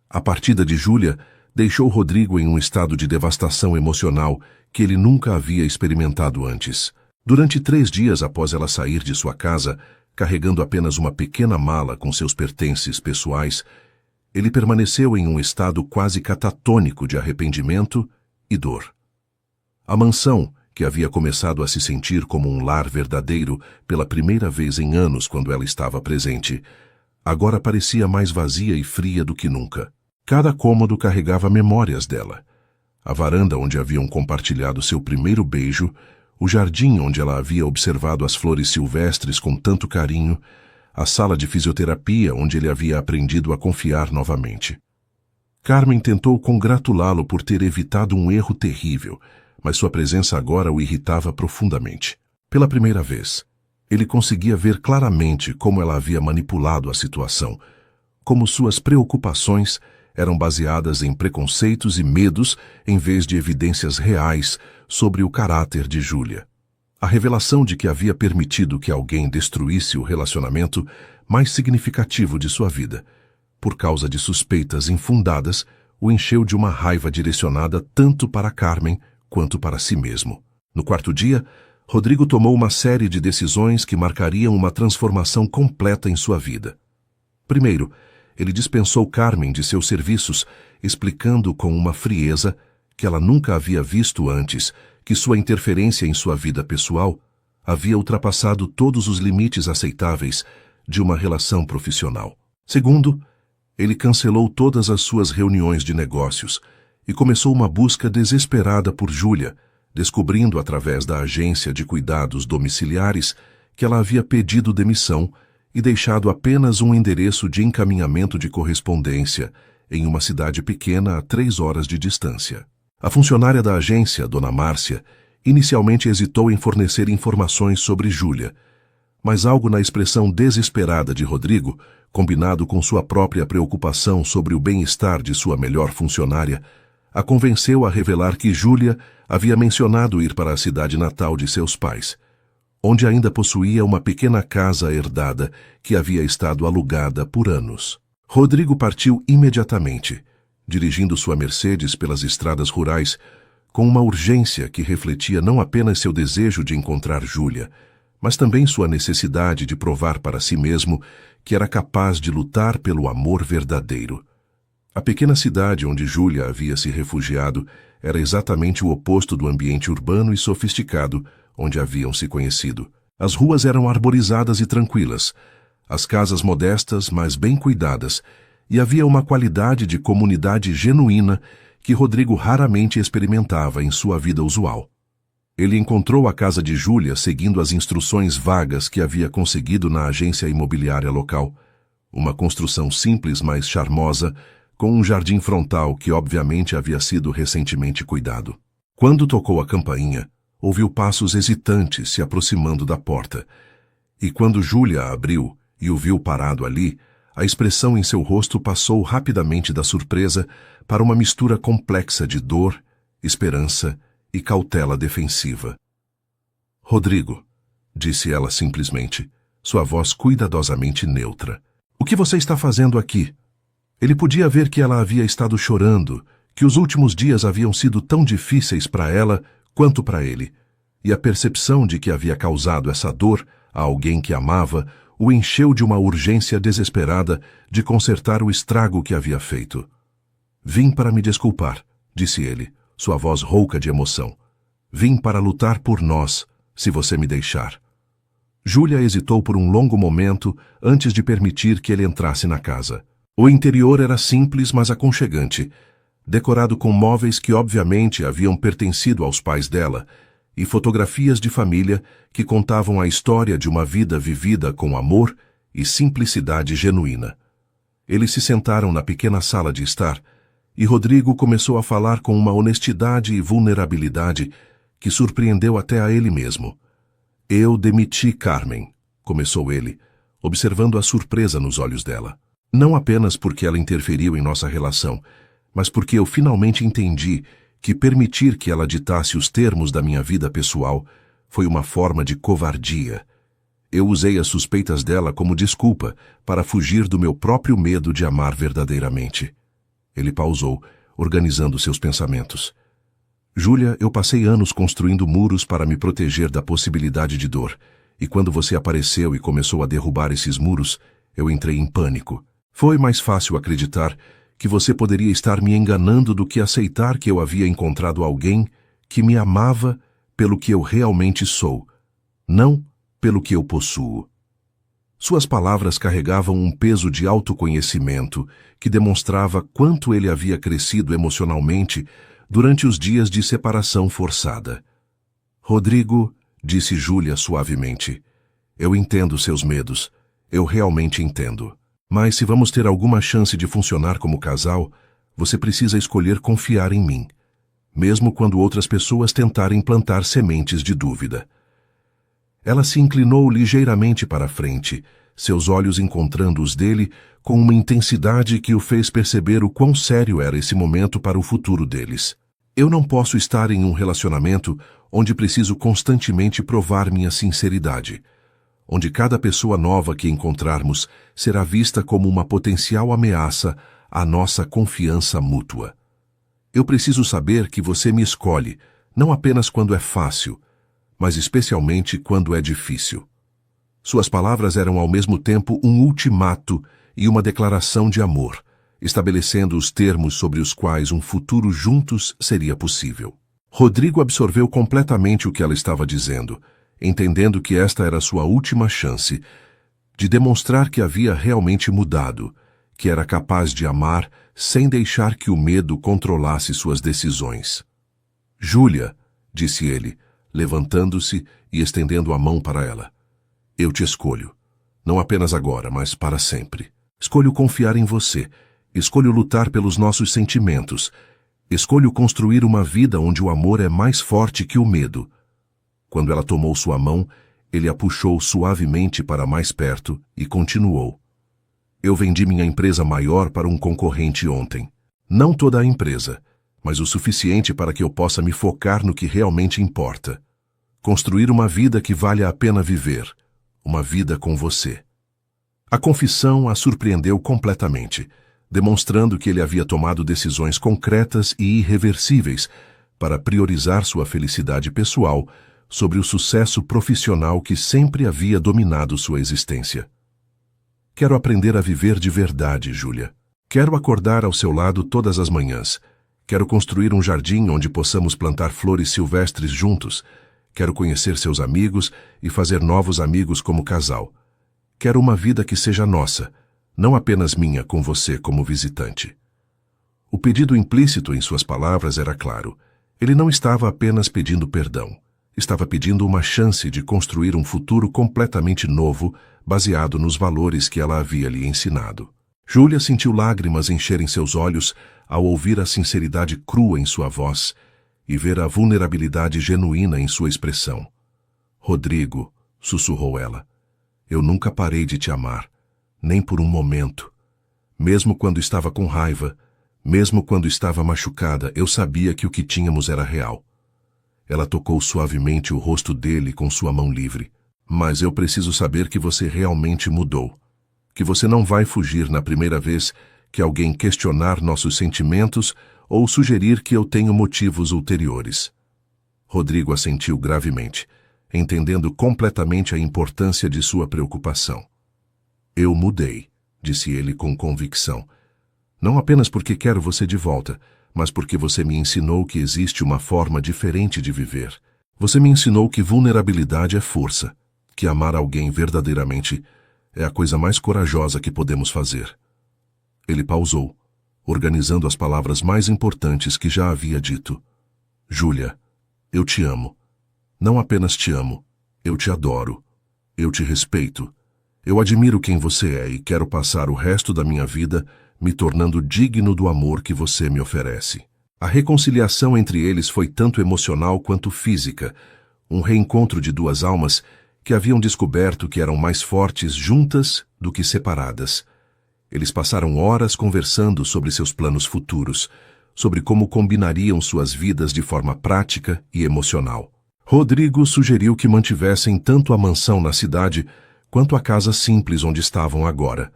[SPEAKER 1] A partida de Júlia deixou Rodrigo em um estado de devastação emocional que ele nunca havia experimentado antes. Durante 3 dias após ela sair de sua casa, carregando apenas uma pequena mala com seus pertences pessoais, ele permaneceu em um estado quase catatônico de arrependimento e dor. A mansão, que havia começado a se sentir como um lar verdadeiro pela primeira vez em anos quando ela estava presente, agora parecia mais vazia e fria do que nunca. Cada cômodo carregava memórias dela. A varanda onde haviam compartilhado seu primeiro beijo, o jardim onde ela havia observado as flores silvestres com tanto carinho, a sala de fisioterapia onde ele havia aprendido a confiar novamente. Carmen tentou congratulá-lo por ter evitado um erro terrível, mas sua presença agora o irritava profundamente. Pela primeira vez, ele conseguia ver claramente como ela havia manipulado a situação, como suas preocupações eram baseadas em preconceitos e medos em vez de evidências reais sobre o caráter de Júlia. A revelação de que havia permitido que alguém destruísse o relacionamento mais significativo de sua vida, por causa de suspeitas infundadas, o encheu de uma raiva direcionada tanto para Carmen quanto para si mesmo. No 4º dia, Rodrigo tomou uma série de decisões que marcariam uma transformação completa em sua vida. Primeiro, ele dispensou Carmen de seus serviços, explicando com uma frieza que ela nunca havia visto antes que sua interferência em sua vida pessoal havia ultrapassado todos os limites aceitáveis de uma relação profissional. Segundo, ele cancelou todas as suas reuniões de negócios e começou uma busca desesperada por Júlia, descobrindo através da agência de cuidados domiciliares que ela havia pedido demissão e deixado apenas um endereço de encaminhamento de correspondência em uma cidade pequena a 3 horas de distância. A funcionária da agência, Dona Márcia, inicialmente hesitou em fornecer informações sobre Júlia, mas algo na expressão desesperada de Rodrigo, combinado com sua própria preocupação sobre o bem-estar de sua melhor funcionária, a convenceu a revelar que Júlia havia mencionado ir para a cidade natal de seus pais, onde ainda possuía uma pequena casa herdada que havia estado alugada por anos. Rodrigo partiu imediatamente, dirigindo sua Mercedes pelas estradas rurais, com uma urgência que refletia não apenas seu desejo de encontrar Júlia, mas também sua necessidade de provar para si mesmo que era capaz de lutar pelo amor verdadeiro. A pequena cidade onde Júlia havia se refugiado era exatamente o oposto do ambiente urbano e sofisticado onde haviam se conhecido. As ruas eram arborizadas e tranquilas, as casas modestas, mas bem cuidadas, e havia uma qualidade de comunidade genuína que Rodrigo raramente experimentava em sua vida usual. Ele encontrou a casa de Júlia seguindo as instruções vagas que havia conseguido na agência imobiliária local. Uma construção simples, mas charmosa, com um jardim frontal que obviamente havia sido recentemente cuidado. Quando tocou a campainha, ouviu passos hesitantes se aproximando da porta, e quando Júlia abriu e o viu parado ali, a expressão em seu rosto passou rapidamente da surpresa para uma mistura complexa de dor, esperança e cautela defensiva. "Rodrigo", disse ela simplesmente, sua voz cuidadosamente neutra. "O que você está fazendo aqui?" Ele podia ver que ela havia estado chorando, que os últimos dias haviam sido tão difíceis para ela quanto para ele, e a percepção de que havia causado essa dor a alguém que amava o encheu de uma urgência desesperada de consertar o estrago que havia feito. "Vim para me desculpar", disse ele, sua voz rouca de emoção. "Vim para lutar por nós, se você me deixar." Júlia hesitou por um longo momento antes de permitir que ele entrasse na casa. O interior era simples, mas aconchegante, decorado com móveis que obviamente haviam pertencido aos pais dela, e fotografias de família que contavam a história de uma vida vivida com amor e simplicidade genuína. Eles se sentaram na pequena sala de estar, e Rodrigo começou a falar com uma honestidade e vulnerabilidade que surpreendeu até a ele mesmo. "Eu demiti Carmen", começou ele, observando a surpresa nos olhos dela. "Não apenas porque ela interferiu em nossa relação, mas porque eu finalmente entendi que permitir que ela ditasse os termos da minha vida pessoal foi uma forma de covardia. Eu usei as suspeitas dela como desculpa para fugir do meu próprio medo de amar verdadeiramente. Ele pausou, organizando seus pensamentos. Júlia, eu passei anos construindo muros para me proteger da possibilidade de dor, e quando você apareceu e começou a derrubar esses muros, eu entrei em pânico. Foi mais fácil acreditar que você poderia estar me enganando do que aceitar que eu havia encontrado alguém que me amava pelo que eu realmente sou, não pelo que eu possuo. Suas palavras carregavam um peso de autoconhecimento que demonstrava quanto ele havia crescido emocionalmente durante os dias de separação forçada. Rodrigo, disse Júlia suavemente, eu entendo seus medos, eu realmente entendo. Mas se vamos ter alguma chance de funcionar como casal, você precisa escolher confiar em mim, mesmo quando outras pessoas tentarem plantar sementes de dúvida. Ela se inclinou ligeiramente para a frente, seus olhos encontrando os dele com uma intensidade que o fez perceber o quão sério era esse momento para o futuro deles. Eu não posso estar em um relacionamento onde preciso constantemente provar minha sinceridade, onde cada pessoa nova que encontrarmos será vista como uma potencial ameaça à nossa confiança mútua. Eu preciso saber que você me escolhe, não apenas quando é fácil, mas especialmente quando é difícil. Suas palavras eram ao mesmo tempo um ultimato e uma declaração de amor, estabelecendo os termos sobre os quais um futuro juntos seria possível. Rodrigo absorveu completamente o que ela estava dizendo, entendendo que esta era sua última chance de demonstrar que havia realmente mudado, que era capaz de amar sem deixar que o medo controlasse suas decisões. Júlia, disse ele, levantando-se e estendendo a mão para ela. Eu te escolho. Não apenas agora, mas para sempre. Escolho confiar em você. Escolho lutar pelos nossos sentimentos. Escolho construir uma vida onde o amor é mais forte que o medo. Quando ela tomou sua mão, ele a puxou suavemente para mais perto e continuou. Eu vendi minha empresa maior para um concorrente ontem. Não toda a empresa, mas o suficiente para que eu possa me focar no que realmente importa. Construir uma vida que vale a pena viver. Uma vida com você. A confissão a surpreendeu completamente, demonstrando que ele havia tomado decisões concretas e irreversíveis para priorizar sua felicidade pessoal sobre o sucesso profissional que sempre havia dominado sua existência. Quero aprender a viver de verdade, Júlia. Quero acordar ao seu lado todas as manhãs. Quero construir um jardim onde possamos plantar flores silvestres juntos. Quero conhecer seus amigos e fazer novos amigos como casal. Quero uma vida que seja nossa, não apenas minha com você como visitante. O pedido implícito em suas palavras era claro. Ele não estava apenas pedindo perdão. Estava pedindo uma chance de construir um futuro completamente novo, baseado nos valores que ela havia lhe ensinado. Júlia sentiu lágrimas encherem seus olhos ao ouvir a sinceridade crua em sua voz e ver a vulnerabilidade genuína em sua expressão. Rodrigo, sussurrou ela, eu nunca parei de te amar, nem por um momento. Mesmo quando estava com raiva, mesmo quando estava machucada, eu sabia que o que tínhamos era real. Ela tocou suavemente o rosto dele com sua mão livre. Mas eu preciso saber que você realmente mudou. Que você não vai fugir na primeira vez que alguém questionar nossos sentimentos ou sugerir que eu tenho motivos ulteriores. Rodrigo assentiu gravemente, entendendo completamente a importância de sua preocupação. Eu mudei, disse ele com convicção. Não apenas porque quero você de volta, mas porque você me ensinou que existe uma forma diferente de viver. Você me ensinou que vulnerabilidade é força, que amar alguém verdadeiramente é a coisa mais corajosa que podemos fazer. Ele pausou, organizando as palavras mais importantes que já havia dito. Júlia, eu te amo. Não apenas te amo, eu te adoro. Eu te respeito. Eu admiro quem você é e quero passar o resto da minha vida me tornando digno do amor que você me oferece. A reconciliação entre eles foi tanto emocional quanto física, um reencontro de duas almas que haviam descoberto que eram mais fortes juntas do que separadas. Eles passaram horas conversando sobre seus planos futuros, sobre como combinariam suas vidas de forma prática e emocional. Rodrigo sugeriu que mantivessem tanto a mansão na cidade quanto a casa simples onde estavam agora,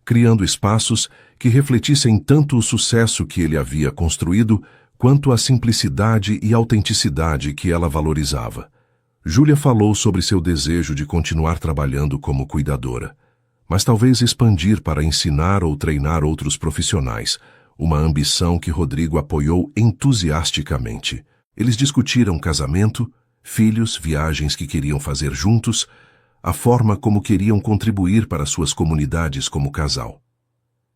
[SPEAKER 1] criando espaços que refletissem tanto o sucesso que ele havia construído quanto a simplicidade e autenticidade que ela valorizava. Júlia falou sobre seu desejo de continuar trabalhando como cuidadora, mas talvez expandir para ensinar ou treinar outros profissionais, uma ambição que Rodrigo apoiou entusiasticamente. Eles discutiram casamento, filhos, viagens que queriam fazer juntos, a forma como queriam contribuir para suas comunidades como casal.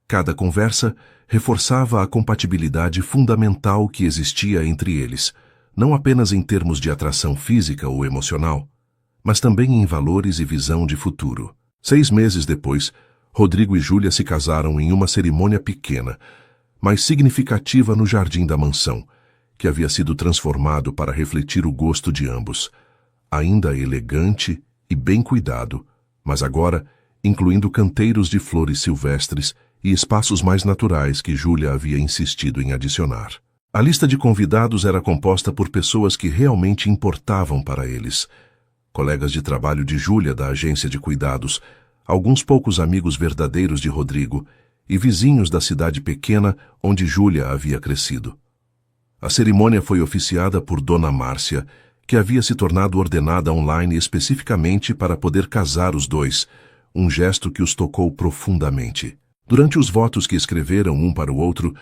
[SPEAKER 1] Cada conversa reforçava a compatibilidade fundamental que existia entre eles, não apenas em termos de atração física ou emocional, mas também em valores e visão de futuro. 6 meses depois, Rodrigo e Júlia se casaram em uma cerimônia pequena, mas significativa no jardim da mansão, que havia sido transformado para refletir o gosto de ambos, ainda elegante e bem cuidado, mas agora incluindo canteiros de flores silvestres e espaços mais naturais que Júlia havia insistido em adicionar. A lista de convidados era composta por pessoas que realmente importavam para eles. Colegas de trabalho de Júlia da agência de cuidados, alguns poucos amigos verdadeiros de Rodrigo e vizinhos da cidade pequena onde Júlia havia crescido. A cerimônia foi oficiada por Dona Márcia, que havia se tornado ordenada online especificamente para poder casar os dois, um gesto que os tocou profundamente. Durante os votos que escreveram um para o outro,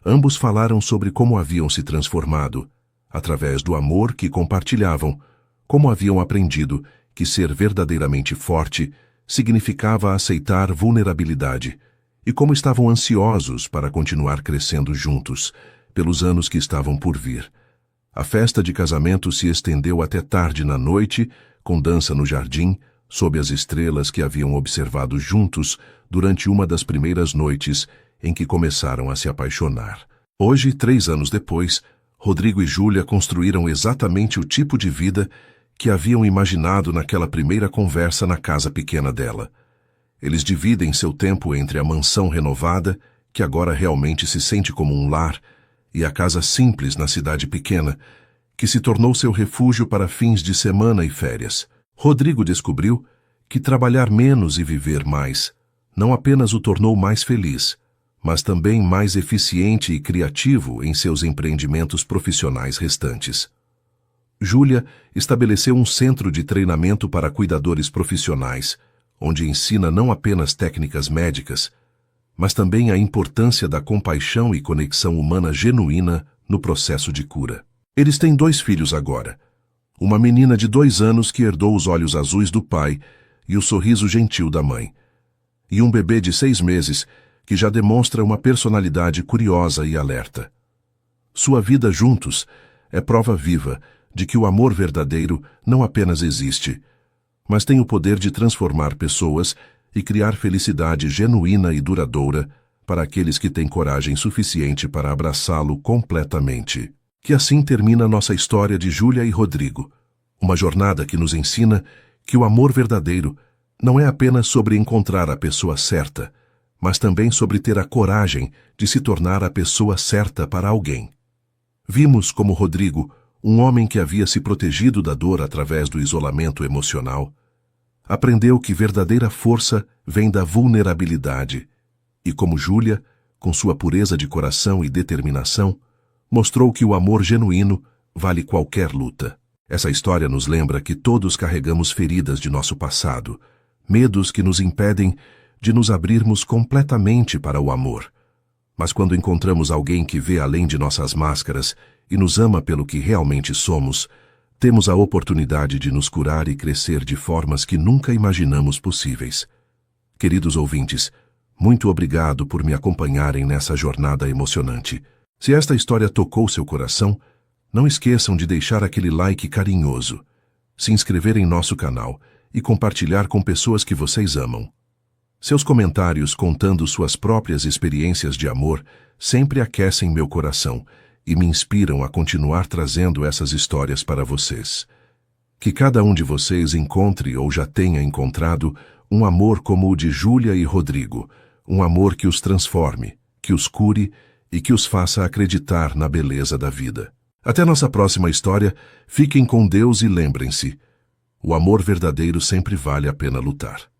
[SPEAKER 1] ambos falaram sobre como haviam se transformado, através do amor que compartilhavam, como haviam aprendido que ser verdadeiramente forte significava aceitar vulnerabilidade, e como estavam ansiosos para continuar crescendo juntos, pelos anos que estavam por vir. A festa de casamento se estendeu até tarde na noite, com dança no jardim, sob as estrelas que haviam observado juntos durante uma das primeiras noites em que começaram a se apaixonar. Hoje, 3 anos depois, Rodrigo e Júlia construíram exatamente o tipo de vida que haviam imaginado naquela primeira conversa na casa pequena dela. Eles dividem seu tempo entre a mansão renovada, que agora realmente se sente como um lar, e a casa simples na cidade pequena, que se tornou seu refúgio para fins de semana e férias. Rodrigo descobriu que trabalhar menos e viver mais não apenas o tornou mais feliz, mas também mais eficiente e criativo em seus empreendimentos profissionais restantes. Júlia estabeleceu um centro de treinamento para cuidadores profissionais, onde ensina não apenas técnicas médicas, mas também a importância da compaixão e conexão humana genuína no processo de cura. Eles têm 2 filhos agora. Uma menina de 2 anos que herdou os olhos azuis do pai e o sorriso gentil da mãe. E um bebê de 6 meses que já demonstra uma personalidade curiosa e alerta. Sua vida juntos é prova viva de que o amor verdadeiro não apenas existe, mas tem o poder de transformar pessoas e criar felicidade genuína e duradoura para aqueles que têm coragem suficiente para abraçá-lo completamente. Que assim termina nossa história de Júlia e Rodrigo, uma jornada que nos ensina que o amor verdadeiro não é apenas sobre encontrar a pessoa certa, mas também sobre ter a coragem de se tornar a pessoa certa para alguém. Vimos como Rodrigo, um homem que havia se protegido da dor através do isolamento emocional, aprendeu que verdadeira força vem da vulnerabilidade, e como Júlia, com sua pureza de coração e determinação, mostrou que o amor genuíno vale qualquer luta. Essa história nos lembra que todos carregamos feridas de nosso passado, medos que nos impedem de nos abrirmos completamente para o amor. Mas quando encontramos alguém que vê além de nossas máscaras e nos ama pelo que realmente somos, temos a oportunidade de nos curar e crescer de formas que nunca imaginamos possíveis. Queridos ouvintes, muito obrigado por me acompanharem nessa jornada emocionante. Se esta história tocou seu coração, não esqueçam de deixar aquele like carinhoso, se inscrever em nosso canal e compartilhar com pessoas que vocês amam. Seus comentários contando suas próprias experiências de amor sempre aquecem meu coração e me inspiram a continuar trazendo essas histórias para vocês. Que cada um de vocês encontre ou já tenha encontrado um amor como o de Júlia e Rodrigo, um amor que os transforme, que os cure e que os faça acreditar na beleza da vida. Até nossa próxima história, fiquem com Deus e lembrem-se, o amor verdadeiro sempre vale a pena lutar.